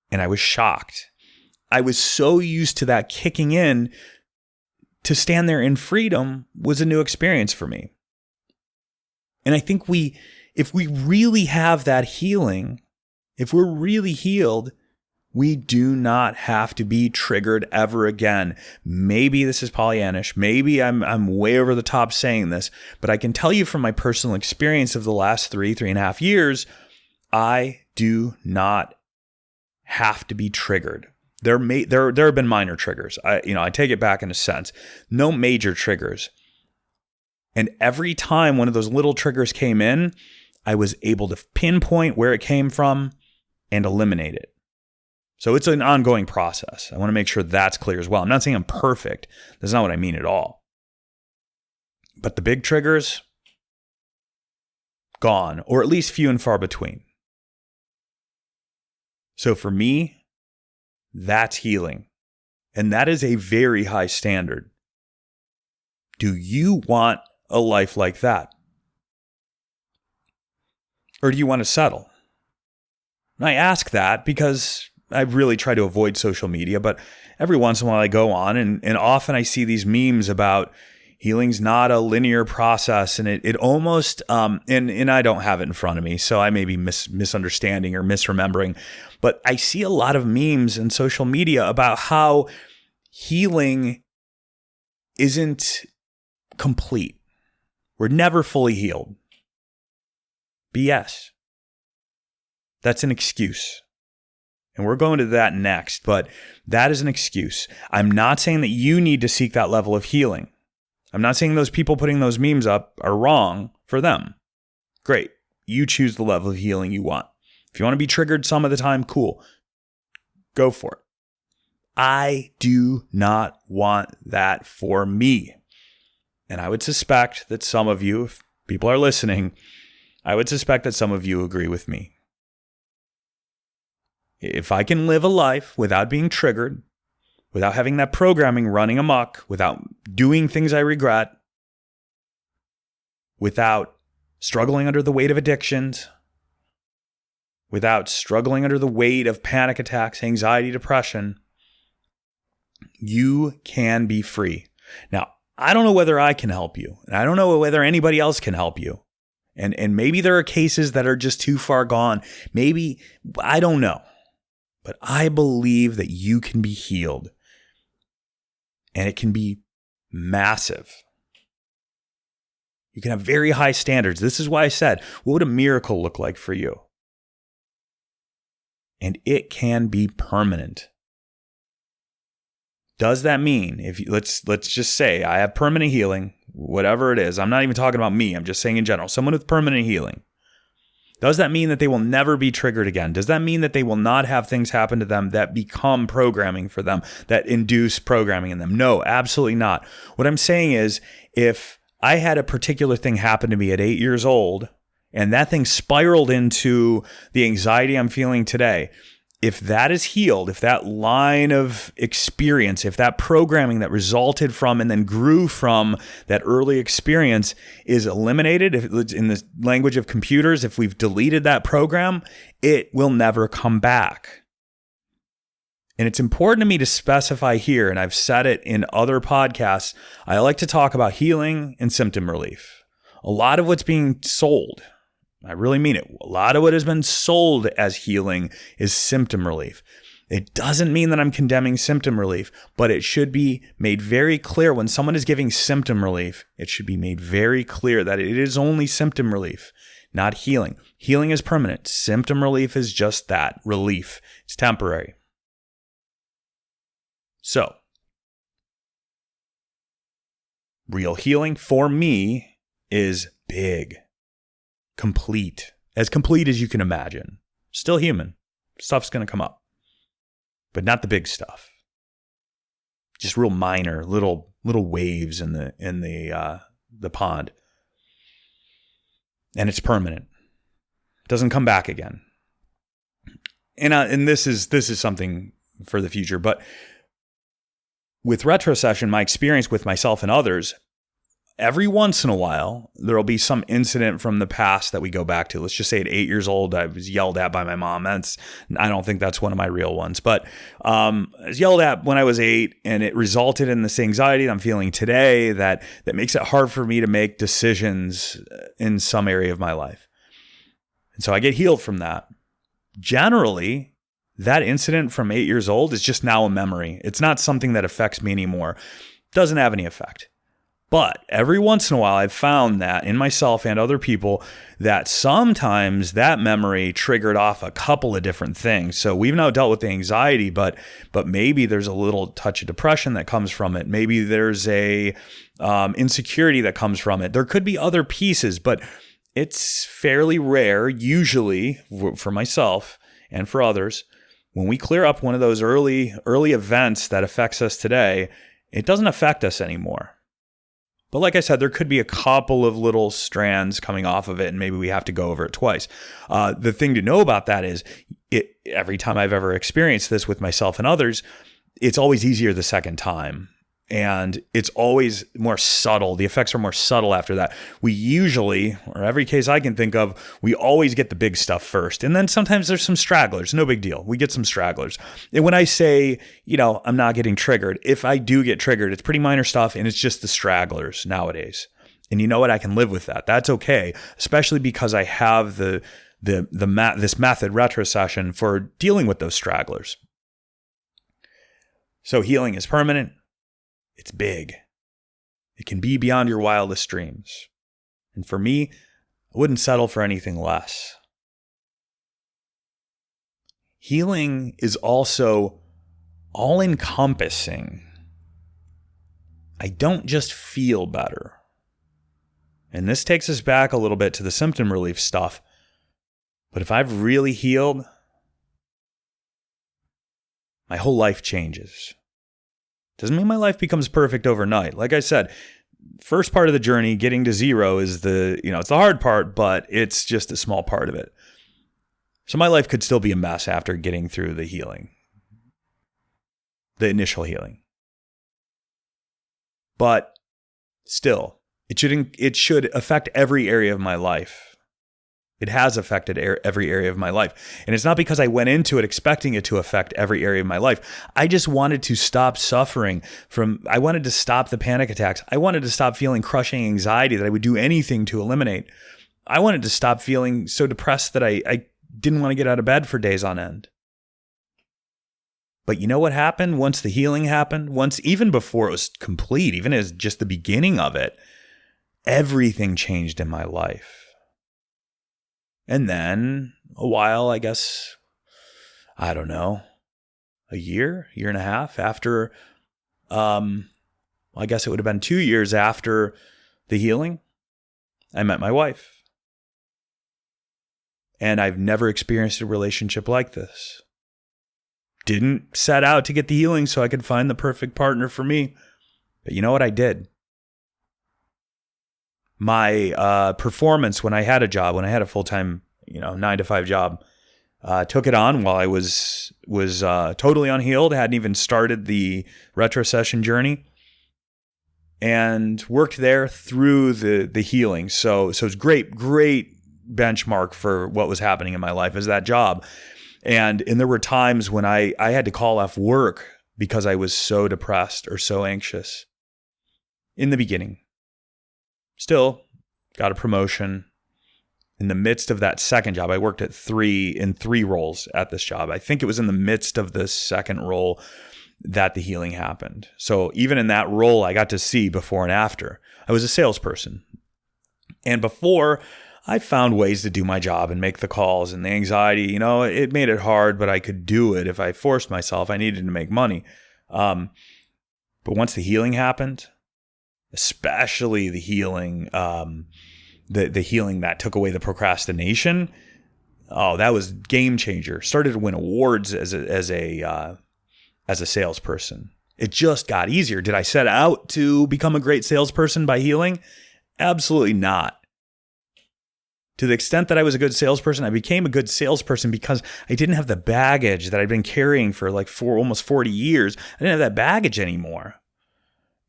Speaker 1: and I was shocked. I was so used to that kicking in. To stand there in freedom was a new experience for me. And I think if we really have that healing, if we're really healed, we do not have to be triggered ever again. Maybe this is Pollyannish. Maybe I'm way over the top saying this, but I can tell you from my personal experience of the last 3.5 years, I do not have to be triggered. There have been minor triggers. I take it back in a sense. No major triggers. And every time one of those little triggers came in, I was able to pinpoint where it came from and eliminate it. So it's an ongoing process. I want to make sure that's clear as well. I'm not saying I'm perfect. That's not what I mean at all. But the big triggers, gone, or at least few and far between. So for me, that's healing. And that is a very high standard. Do you want a life like that? Or do you want to settle? And I ask that because I really try to avoid social media, but every once in a while I go on and often I see these memes about healing's not a linear process, and it almost, and I don't have it in front of me, so I may be misunderstanding or misremembering, but I see a lot of memes in social media about how healing isn't complete. We're never fully healed. BS. That's an excuse. And we're going to that next, but that is an excuse. I'm not saying that you need to seek that level of healing. I'm not saying those people putting those memes up are wrong for them. Great. You choose the level of healing you want. If you want to be triggered some of the time, cool. Go for it. I do not want that for me. And I would suspect that some of you, if people are listening, I would suspect that some of you agree with me. If I can live a life without being triggered, without having that programming running amok, without doing things I regret, without struggling under the weight of addictions, without struggling under the weight of panic attacks, anxiety, depression, you can be free. Now, I don't know whether I can help you, and I don't know whether anybody else can help you. And maybe there are cases that are just too far gone. Maybe, I don't know. But I believe that you can be healed. And it can be massive. You can have very high standards. This is why I said, what would a miracle look like for you? And it can be permanent. Does that mean, let's just say I have permanent healing, whatever it is. I'm not even talking about me. I'm just saying in general, someone with permanent healing. Does that mean that they will never be triggered again? Does that mean that they will not have things happen to them that become programming for them, that induce programming in them? No, absolutely not. What I'm saying is, if I had a particular thing happen to me at 8 years old, and that thing spiraled into the anxiety I'm feeling today, if that is healed, if that line of experience, if that programming that resulted from and then grew from that early experience is eliminated, if it's in the language of computers, if we've deleted that program, it will never come back. And it's important to me to specify here, and I've said it in other podcasts, I like to talk about healing and symptom relief. A lot of what's being sold, I really mean it, a lot of what has been sold as healing is symptom relief. It doesn't mean that I'm condemning symptom relief, but it should be made very clear when someone is giving symptom relief, it should be made very clear that it is only symptom relief, not healing. Healing is permanent. Symptom relief is just that, relief. It's temporary. So, real healing for me is big. Complete as you can imagine. Still human. Stuff's going to come up. But not the big stuff. Just real minor little waves in the pond. And it's permanent. It doesn't come back again. And this is something for the future, but with retrocession, my experience with myself and others, every once in a while, there will be some incident from the past that we go back to. Let's just say at 8 years old, I was yelled at by my mom. I don't think that's one of my real ones, but I was yelled at when I was 8, and it resulted in this anxiety that I'm feeling today that makes it hard for me to make decisions in some area of my life. And so I get healed from that. Generally, that incident from 8 years old is just now a memory. It's not something that affects me anymore. Doesn't have any effect. But every once in a while, I've found that in myself and other people that sometimes that memory triggered off a couple of different things. So we've now dealt with the anxiety, but maybe there's a little touch of depression that comes from it. Maybe there's a insecurity that comes from it. There could be other pieces, but it's fairly rare, usually for myself and for others, when we clear up one of those early events that affects us today, it doesn't affect us anymore. But like I said, there could be a couple of little strands coming off of it, and maybe we have to go over it twice. The thing to know about that is every time I've ever experienced this with myself and others, it's always easier the second time. And it's always more subtle. The effects are more subtle after that. We usually, or every case I can think of, we always get the big stuff first. And then sometimes there's some stragglers. No big deal. We get some stragglers. And when I say, I'm not getting triggered, if I do get triggered, it's pretty minor stuff and it's just the stragglers nowadays. And you know what? I can live with that. That's okay, especially because I have this method, retrocession, for dealing with those stragglers. So healing is permanent. It's big. It can be beyond your wildest dreams. And for me, I wouldn't settle for anything less. Healing is also all-encompassing. I don't just feel better. And this takes us back a little bit to the symptom relief stuff. But if I've really healed, my whole life changes. Doesn't mean my life becomes perfect overnight. Like I said, first part of the journey, getting to zero, is it's the hard part, but it's just a small part of it. So my life could still be a mess after getting through the healing, the initial healing. But still, it should affect every area of my life. It has affected every area of my life. And it's not because I went into it expecting it to affect every area of my life. I just wanted to stop suffering I wanted to stop the panic attacks. I wanted to stop feeling crushing anxiety that I would do anything to eliminate. I wanted to stop feeling so depressed that I didn't want to get out of bed for days on end. But you know what happened once the healing happened? Even before it was complete, even as just the beginning of it, everything changed in my life. And then a while, I guess, I don't know, a year and a half after, I guess it would have been 2 years after the healing, I met my wife. And I've never experienced a relationship like this. Didn't set out to get the healing so I could find the perfect partner for me. But you know what I did? My performance when I had a job, when I had a full-time, 9-to-5 job, took it on while I was totally unhealed, hadn't even started the retrocession journey, and worked there through the healing. So it's great benchmark for what was happening in my life is that job. And there were times when I had to call off work because I was so depressed or so anxious in the beginning. Still got a promotion. In the midst of that second job, I worked in 3 roles at this job. I think it was in the midst of the second role that the healing happened. So even in that role, I got to see before and after. I was a salesperson. And before, I found ways to do my job and make the calls, and the anxiety, it made it hard, but I could do it if I forced myself. I needed to make money. But once the healing happened, especially the healing, the healing that took away the procrastination, that was game changer. Started to win awards as a salesperson. It just got easier. Did I set out to become a great salesperson by healing? Absolutely not. To the extent that I was a good salesperson, I became a good salesperson because I didn't have the baggage that I'd been carrying for almost 40 years. I didn't have that baggage anymore.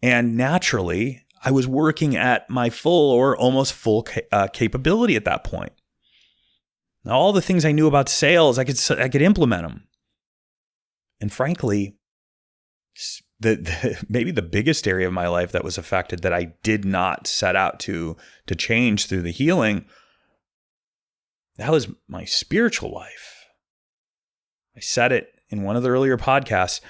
Speaker 1: And naturally, I was working at my full or almost full capability at that point. Now, all the things I knew about sales, I could implement them. And frankly, maybe the biggest area of my life that was affected that I did not set out to change through the healing, that was my spiritual life. I said it in one of the earlier podcasts.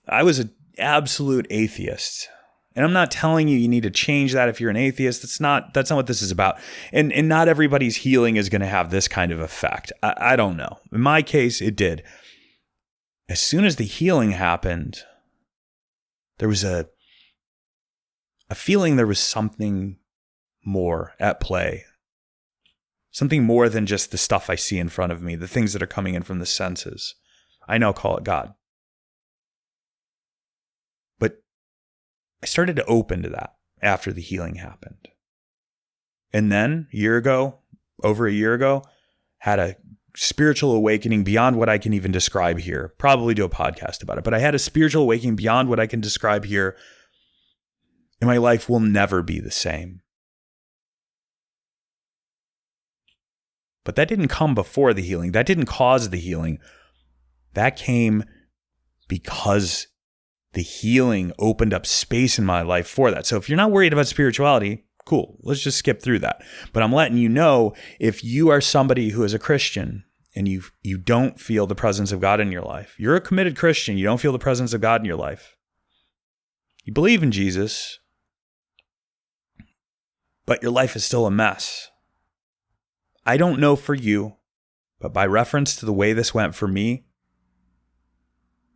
Speaker 1: I was an absolute atheist. And I'm not telling you need to change that if you're an atheist. That's not what this is about. And not everybody's healing is going to have this kind of effect. I don't know. In my case, it did. As soon as the healing happened, there was a feeling there was something more at play. Something more than just the stuff I see in front of me, the things that are coming in from the senses. I now call it God. But I started to open to that after the healing happened. And then over a year ago, had a spiritual awakening beyond what I can even describe here. Probably do a podcast about it. But I had a spiritual awakening beyond what I can describe here. And my life will never be the same. But that didn't come before the healing. That didn't cause the healing. That came because the healing opened up space in my life for that. So if you're not worried about spirituality, cool. Let's just skip through that. But I'm letting you know, if you are somebody who is a Christian and you don't feel the presence of God in your life, you're a committed Christian, you don't feel the presence of God in your life. You believe in Jesus, but your life is still a mess. I don't know for you, but by reference to the way this went for me,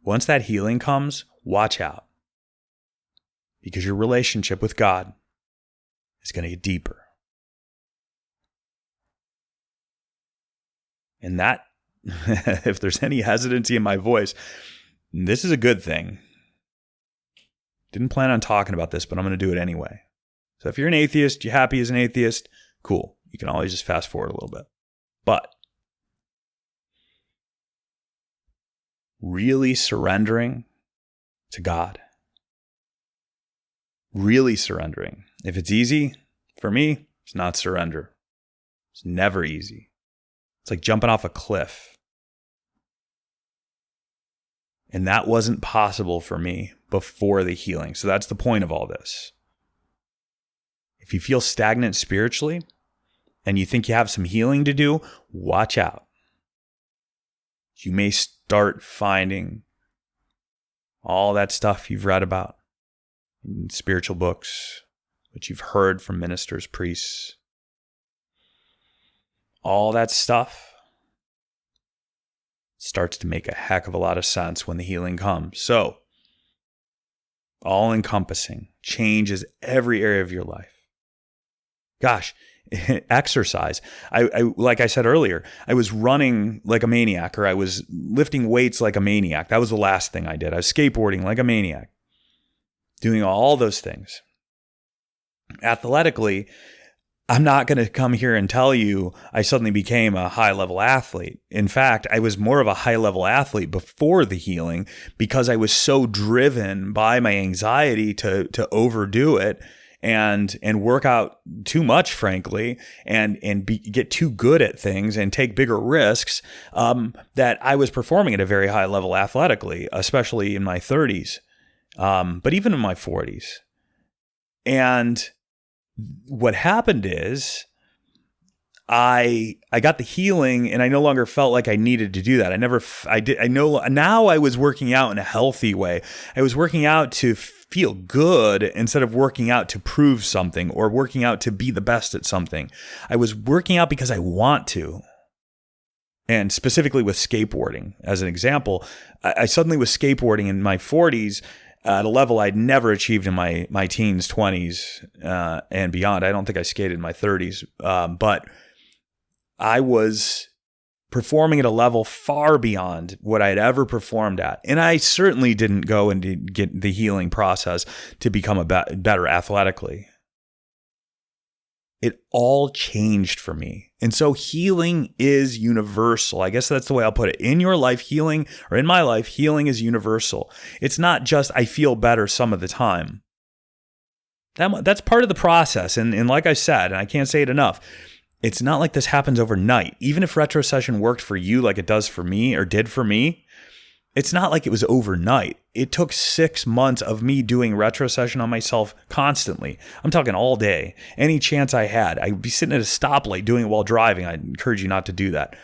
Speaker 1: once that healing comes, watch out. Because your relationship with God is going to get deeper. And that, if there's any hesitancy in my voice, this is a good thing. Didn't plan on talking about this, but I'm going to do it anyway. So if you're an atheist, you're happy as an atheist, cool. You can always just fast forward a little bit. But really surrendering to God. Really surrendering. If it's easy, for me, it's not surrender. It's never easy. It's like jumping off a cliff. And that wasn't possible for me before the healing. So that's the point of all this. If you feel stagnant spiritually and you think you have some healing to do, watch out. You may start finding all that stuff you've read about in spiritual books, what you've heard from ministers, priests. All that stuff starts to make a heck of a lot of sense when the healing comes. So, all-encompassing, changes every area of your life. Gosh, exercise. I like I said earlier, I was running like a maniac, or I was lifting weights like a maniac. That was the last thing I did. I was skateboarding like a maniac, doing all those things. Athletically, I'm not going to come here and tell you I suddenly became a high-level athlete. In fact, I was more of a high-level athlete before the healing because I was so driven by my anxiety to overdo it and work out too much, frankly, and get too good at things and take bigger risks, that I was performing at a very high level athletically, especially in my 30s, but even in my 40s. And what happened is I got the healing and I no longer felt like I needed to do that. Now I was working out in a healthy way. I was working out to feel good instead of working out to prove something or working out to be the best at something. I was working out because I want to. And specifically with skateboarding, as an example, I suddenly was skateboarding in my 40s at a level I'd never achieved in my teens, 20s, and beyond. I don't think I skated in my 30s, but I was performing at a level far beyond what I'd ever performed at. And I certainly didn't go and get the healing process to become better athletically. It all changed for me. And so healing is universal. I guess that's the way I'll put it. In your life, healing, or in my life, healing is universal. It's not just I feel better some of the time. That's part of the process. And like I said, and I can't say it enough, it's not like this happens overnight. Even if retrocession worked for you like it does for me or did for me, it's not like it was overnight. It took 6 months of me doing retrocession on myself constantly. I'm talking all day. Any chance I had, I'd be sitting at a stoplight doing it while driving. I'd encourage you not to do that.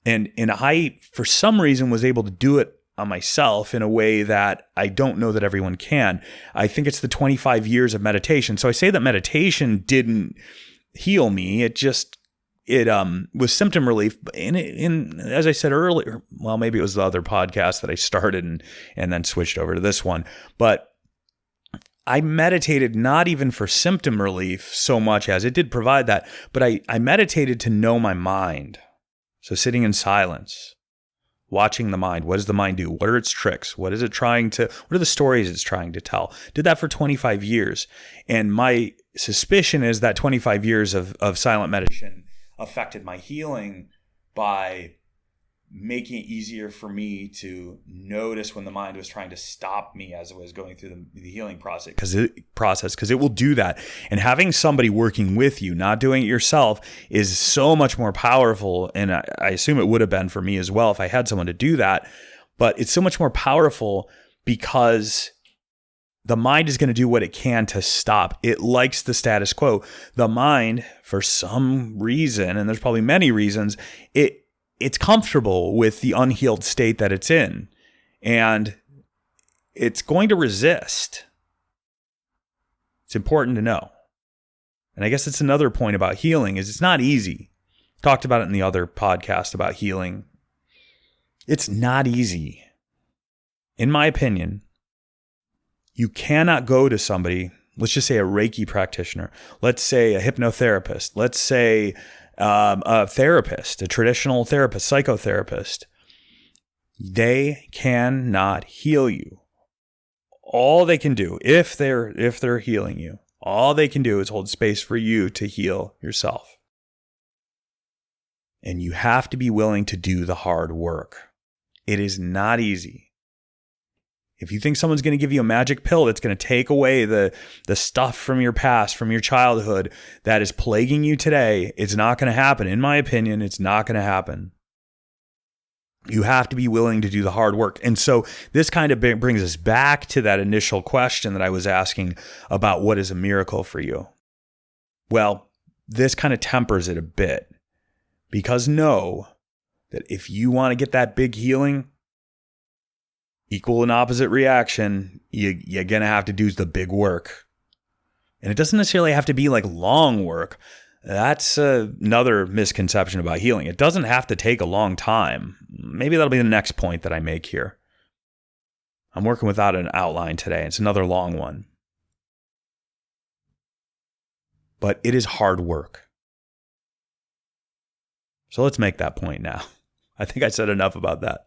Speaker 1: And I, for some reason, was able to do it on myself in a way that I don't know that everyone can. I think it's the 25 years of meditation. So I say that meditation didn't heal me. It was symptom relief. As I said earlier, well, maybe it was the other podcast that I started and then switched over to this one. But I meditated not even for symptom relief so much as it did provide that, but I meditated to know my mind. So sitting in silence, watching the mind. What does the mind do? What are its tricks? What are the stories it's trying to tell? Did that for 25 years. And my suspicion is that 25 years of silent meditation affected my healing by making it easier for me to notice when the mind was trying to stop me as I was going through the healing process. Because it will do that. And having somebody working with you, not doing it yourself, is so much more powerful. And I assume it would have been for me as well if I had someone to do that. But it's so much more powerful because the mind is going to do what it can to stop. It likes the status quo. The mind, for some reason, and there's probably many reasons, it's comfortable with the unhealed state that it's in, and it's going to resist. It's important to know. And I guess it's another point about healing is it's not easy. Talked about it in the other podcast about healing. It's not easy. In my opinion, you cannot go to somebody, let's just say a Reiki practitioner, let's say a hypnotherapist, let's say a therapist, a traditional therapist, psychotherapist. They cannot heal you. All they can do, if they're healing you, all they can do is hold space for you to heal yourself. And you have to be willing to do the hard work. It is not easy. If you think someone's going to give you a magic pill that's going to take away the stuff from your past, from your childhood that is plaguing you today, it's not going to happen. In my opinion, it's not going to happen. You have to be willing to do the hard work. And so this kind of brings us back to that initial question that I was asking about what is a miracle for you. Well, this kind of tempers it a bit, because know that if you want to get that big healing, equal and opposite reaction, you're going to have to do the big work. And it doesn't necessarily have to be like long work. That's another misconception about healing. It doesn't have to take a long time. Maybe that'll be the next point that I make here. I'm working without an outline today. It's another long one. But it is hard work. So let's make that point now. I think I said enough about that.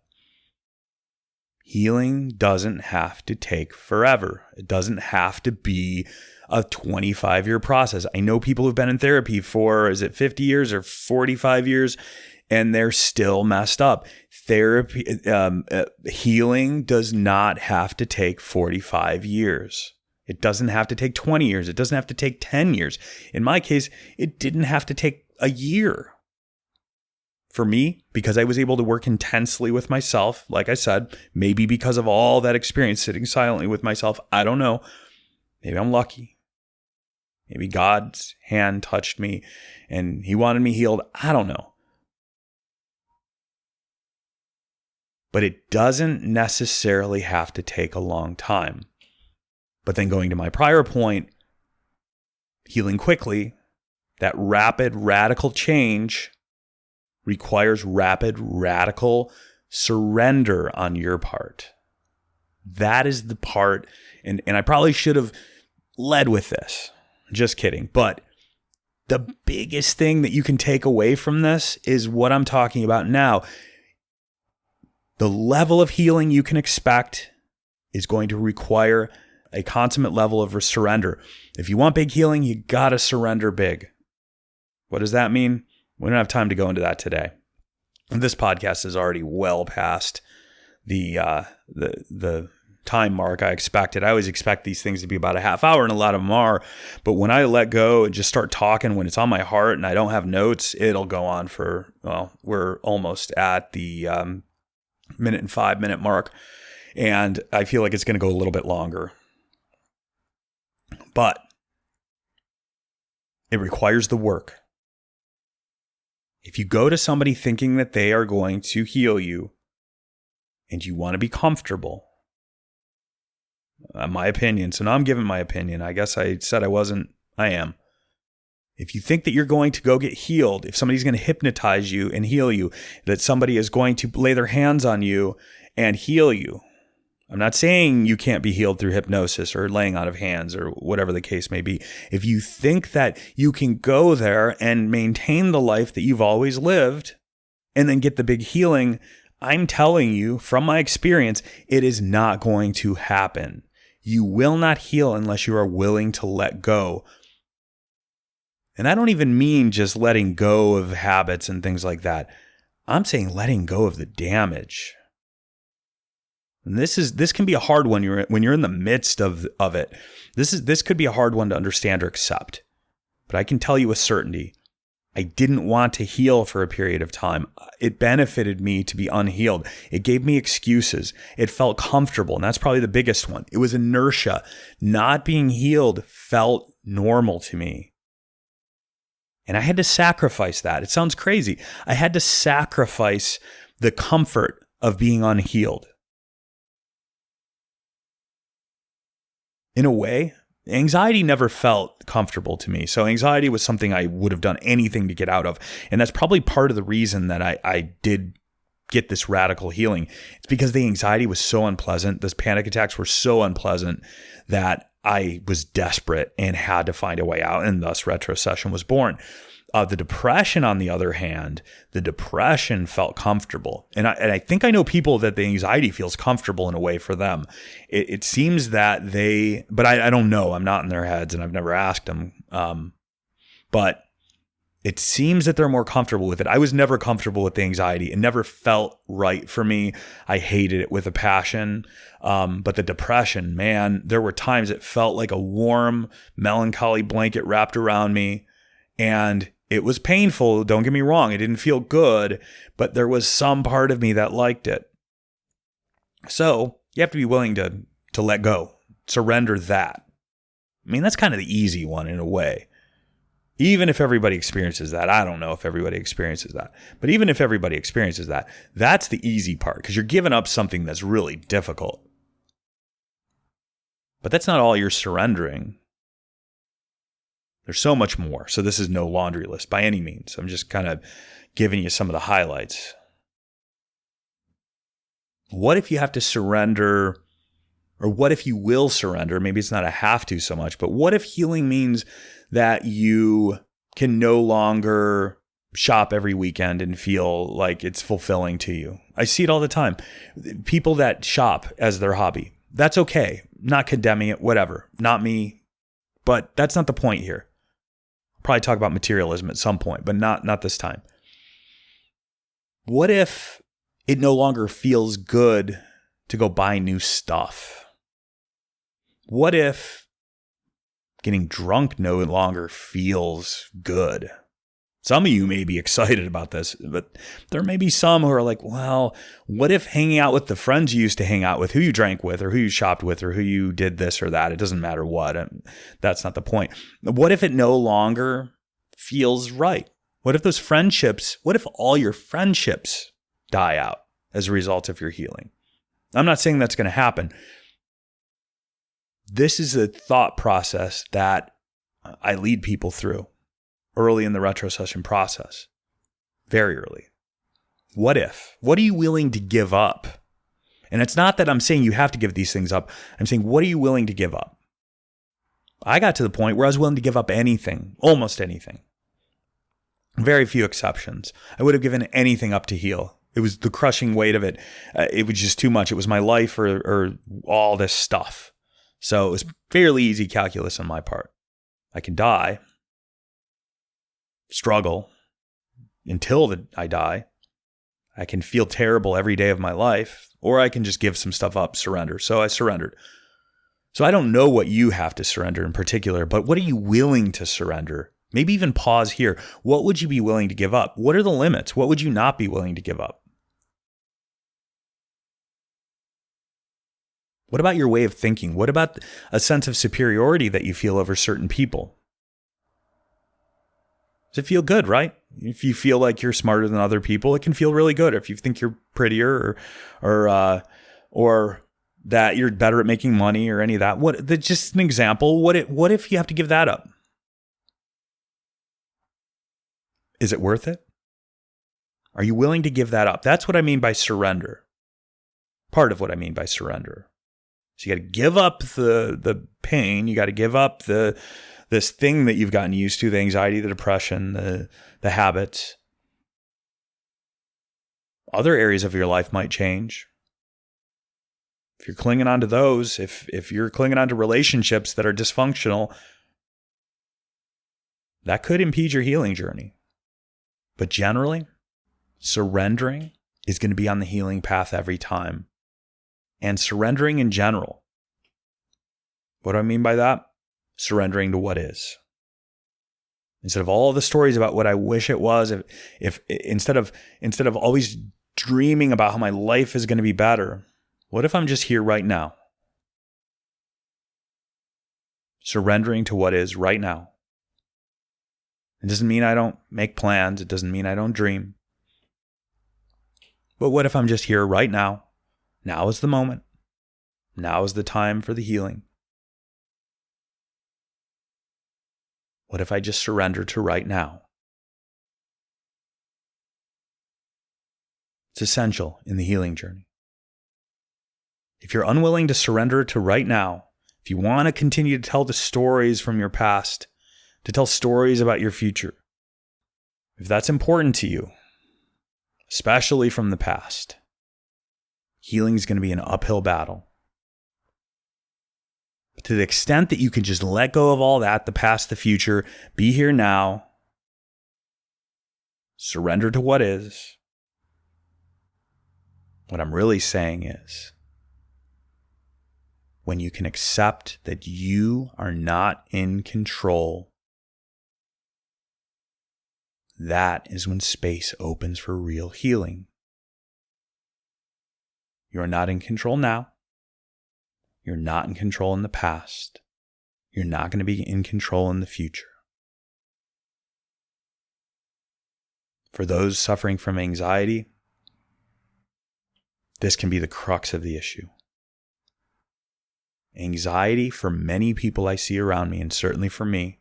Speaker 1: Healing doesn't have to take forever. It doesn't have to be a 25-year process. I know people who've been in therapy for, 50 years or 45 years, and they're still messed up. Healing does not have to take 45 years. It doesn't have to take 20 years. It doesn't have to take 10 years. In my case, it didn't have to take a year. For me, because I was able to work intensely with myself, like I said, maybe because of all that experience sitting silently with myself, I don't know. Maybe I'm lucky. Maybe God's hand touched me and he wanted me healed. I don't know. But it doesn't necessarily have to take a long time. But then going to my prior point, healing quickly, that rapid, radical change requires rapid, radical surrender on your part. That is the part, and I probably should have led with this. Just kidding. But the biggest thing that you can take away from this is what I'm talking about now. The level of healing you can expect is going to require a consummate level of surrender. If you want big healing, you got to surrender big. What does that mean? We don't have time to go into that today. And this podcast is already well past the time mark I expected. I always expect these things to be about a half hour, and a lot of them are. But when I let go and just start talking, when it's on my heart and I don't have notes, it'll go on for, well, we're almost at the minute and 5 minute mark. And I feel like it's going to go a little bit longer. But it requires the work. If you go to somebody thinking that they are going to heal you, and you want to be comfortable. My opinion. So now I'm giving my opinion. I guess I said I wasn't. I am. If you think that you're going to go get healed, if somebody's going to hypnotize you and heal you, that somebody is going to lay their hands on you and heal you. I'm not saying you can't be healed through hypnosis or laying on of hands or whatever the case may be. If you think that you can go there and maintain the life that you've always lived and then get the big healing, I'm telling you from my experience, it is not going to happen. You will not heal unless you are willing to let go. And I don't even mean just letting go of habits and things like that. I'm saying letting go of the damage. And this can be a hard one when you're in the midst of it. This could be a hard one to understand or accept. But I can tell you with certainty, I didn't want to heal for a period of time. It benefited me to be unhealed. It gave me excuses. It felt comfortable, and that's probably the biggest one. It was inertia. Not being healed felt normal to me. And I had to sacrifice that. It sounds crazy. I had to sacrifice the comfort of being unhealed. In a way, anxiety never felt comfortable to me. So anxiety was something I would have done anything to get out of. And that's probably part of the reason that I did get this radical healing. It's because the anxiety was so unpleasant. Those panic attacks were so unpleasant that I was desperate and had to find a way out. And thus retrocession was born. The depression, on the other hand, the depression felt comfortable. And I think I know people that the anxiety feels comfortable in a way for them. It seems that but I don't know. I'm not in their heads and I've never asked them. But it seems that they're more comfortable with it. I was never comfortable with the anxiety. It never felt right for me. I hated it with a passion. But the depression, man, there were times it felt like a warm, melancholy blanket wrapped around me. And it was painful. Don't get me wrong. It didn't feel good, but there was some part of me that liked it. So you have to be willing to let go, surrender that. I mean, that's kind of the easy one in a way. Even if everybody experiences that, I don't know if everybody experiences that, but even if everybody experiences that, that's the easy part because you're giving up something that's really difficult. But that's not all you're surrendering. There's so much more. So this is no laundry list by any means. I'm just kind of giving you some of the highlights. What if you have to surrender, or what if you will surrender? Maybe it's not a have to so much, but what if healing means that you can no longer shop every weekend and feel like it's fulfilling to you? I see it all the time. People that shop as their hobby. That's okay. Not condemning it, whatever. Not me. But that's not the point here. Probably talk about materialism at some point, but not this time. What if it no longer feels good to go buy new stuff? What if getting drunk no longer feels good? Some of you may be excited about this, but there may be some who are like, well, what if hanging out with the friends you used to hang out with, who you drank with or who you shopped with or who you did this or that? It doesn't matter what. That's not the point. What if it no longer feels right? What if all your friendships die out as a result of your healing? I'm not saying that's going to happen. This is a thought process that I lead people through early in the retrocession process, very early. What if? What are you willing to give up? And it's not that I'm saying you have to give these things up. I'm saying, what are you willing to give up? I got to the point where I was willing to give up anything, almost anything. Very few exceptions. I would have given anything up to heal. It was the crushing weight of it. It was just too much. It was my life or all this stuff. So it was fairly easy calculus on my part. I can die, struggle until I die. I can feel terrible every day of my life, or I can just give some stuff up, surrender. So I surrendered. So I don't know what you have to surrender in particular, but what are you willing to surrender? Maybe even pause here. What would you be willing to give up? What are the limits? What would you not be willing to give up? What about your way of thinking? What about a sense of superiority that you feel over certain people? Does it feel good, right? If you feel like you're smarter than other people, it can feel really good. If you think you're prettier or that you're better at making money or any of that. That's just an example. What if you have to give that up? Is it worth it? Are you willing to give that up? That's what I mean by surrender. Part of what I mean by surrender. So you got to give up the pain. You got to give up this thing that you've gotten used to, the anxiety, the depression, the habits. Other areas of your life might change. If you're clinging on to those, if you're clinging on to relationships that are dysfunctional, that could impede your healing journey. But generally, surrendering is going to be on the healing path every time. And surrendering in general. What do I mean by that? Surrendering to what is. Instead of all the stories about what I wish it was, if instead of always dreaming about how my life is going to be better, what if I'm just here right now? Surrendering to what is right now. It doesn't mean I don't make plans. It doesn't mean I don't dream. But what if I'm just here right now? Now is the moment. Now is the time for the healing. What if I just surrender to right now? It's essential in the healing journey. If you're unwilling to surrender to right now, if you want to continue to tell the stories from your past, to tell stories about your future, if that's important to you, especially from the past, healing is going to be an uphill battle. But to the extent that you can just let go of all that, the past, the future, be here now, surrender to what is, what I'm really saying is, when you can accept that you are not in control, that is when space opens for real healing. You're not in control now. You're not in control in the past. You're not going to be in control in the future. For those suffering from anxiety, this can be the crux of the issue. Anxiety, for many people I see around me, and certainly for me,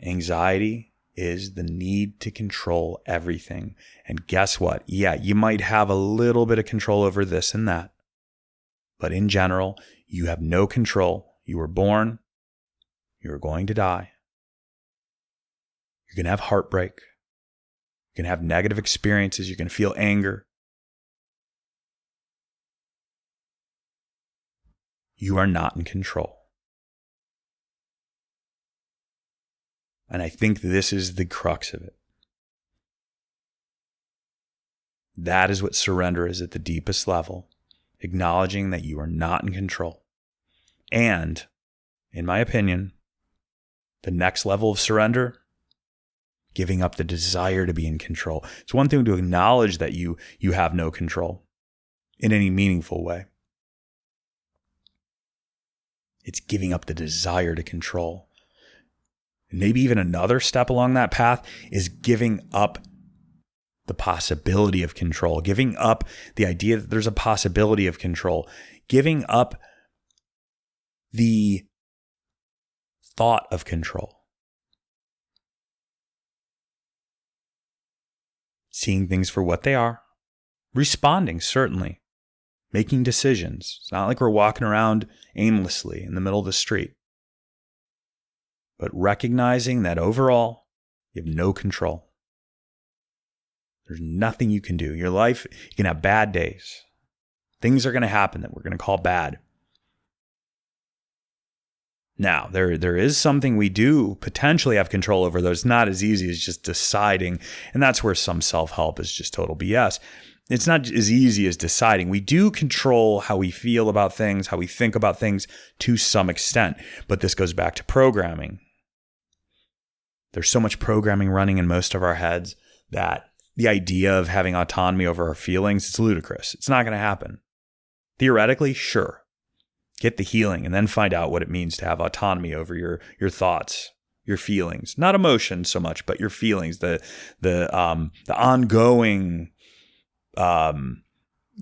Speaker 1: anxiety is the need to control everything. And guess what? Yeah, you might have a little bit of control over this and that. But in general, you have no control. You were born. You're going to die. You're going to have heartbreak. You're going to have negative experiences. You're going to feel anger. You are not in control. And I think this is the crux of it. That is what surrender is at the deepest level, acknowledging that you are not in control. And, in my opinion, the next level of surrender, giving up the desire to be in control. It's one thing to acknowledge that you have no control in any meaningful way. It's giving up the desire to control. And maybe even another step along that path is giving up the possibility of control, giving up the idea that there's a possibility of control, giving up the thought of control. Seeing things for what they are, responding, certainly. Making decisions. It's not like we're walking around aimlessly in the middle of the street. But recognizing that overall, you have no control. There's nothing you can do. Your life, you can have bad days. Things are going to happen that we're going to call bad. Now, there is something we do potentially have control over, though it's not as easy as just deciding. And that's where some self-help is just total BS. It's not as easy as deciding. We do control how we feel about things, how we think about things to some extent. But this goes back to programming. There's so much programming running in most of our heads that the idea of having autonomy over our feelings, it's ludicrous. It's not going to happen. Theoretically, sure. Get the healing and then find out what it means to have autonomy over your thoughts, your feelings, not emotions so much, but your feelings, the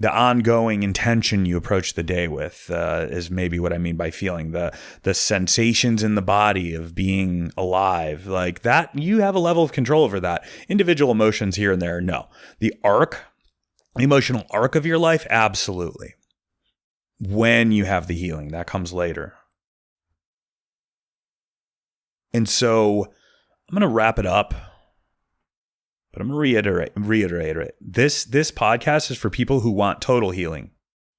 Speaker 1: ongoing intention you approach the day with is maybe what I mean by feeling. The sensations in the body of being alive, like that, you have a level of control over that. Individual emotions here and there, no. The emotional arc of your life, absolutely. When you have the healing, that comes later. And so I'm going to wrap it up, but I'm going to reiterate it. This podcast is for people who want total healing.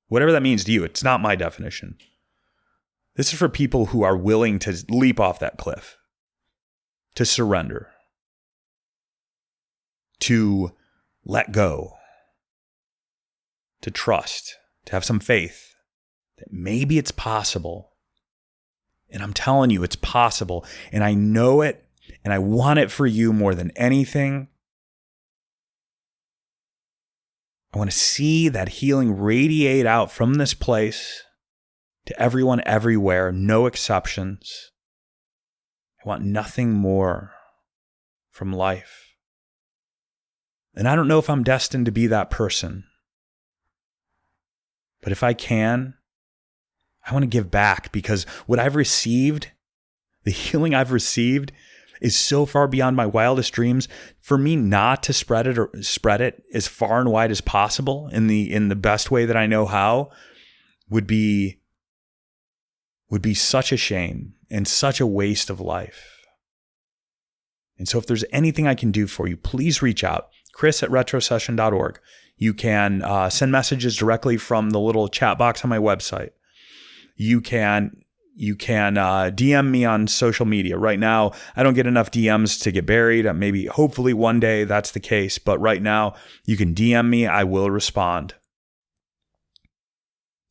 Speaker 1: Whatever that means to you, it's not my definition. This is for people who are willing to leap off that cliff, to surrender, to let go, to trust, to have some faith that maybe it's possible. And I'm telling you, it's possible. And I know it, and I want it for you more than anything. I want to see that healing radiate out from this place to everyone everywhere, no exceptions. I want nothing more from life. And I don't know if I'm destined to be that person. But if I can, I want to give back, because what I've received, the healing I've received, is so far beyond my wildest dreams. For me not to spread it as far and wide as possible in the best way that I know how would be such a shame and such a waste of life. And so if there's anything I can do for you, please reach out. Chris@retrosession.org. You can send messages directly from the little chat box on my website. You can DM me on social media. Right now, I don't get enough DMs to get buried. Maybe, hopefully one day that's the case. But right now, you can DM me. I will respond.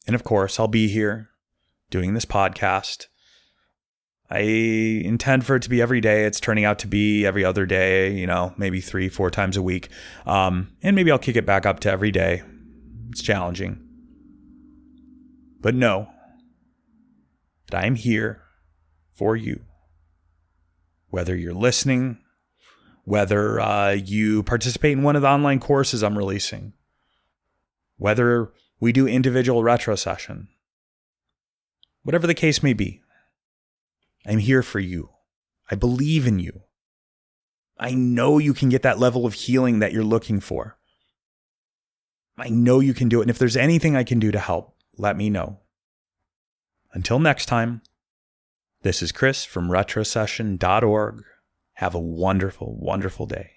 Speaker 1: And of course, I'll be here doing this podcast. I intend for it to be every day. It's turning out to be every other day, maybe 3-4 times a week. And maybe I'll kick it back up to every day. It's challenging. But know that I am here for you. Whether you're listening, whether you participate in one of the online courses I'm releasing, whether we do individual retro session, whatever the case may be, I'm here for you. I believe in you. I know you can get that level of healing that you're looking for. I know you can do it. And if there's anything I can do to help, let me know. Until next time, this is Chris from retrosession.org. Have a wonderful, wonderful day.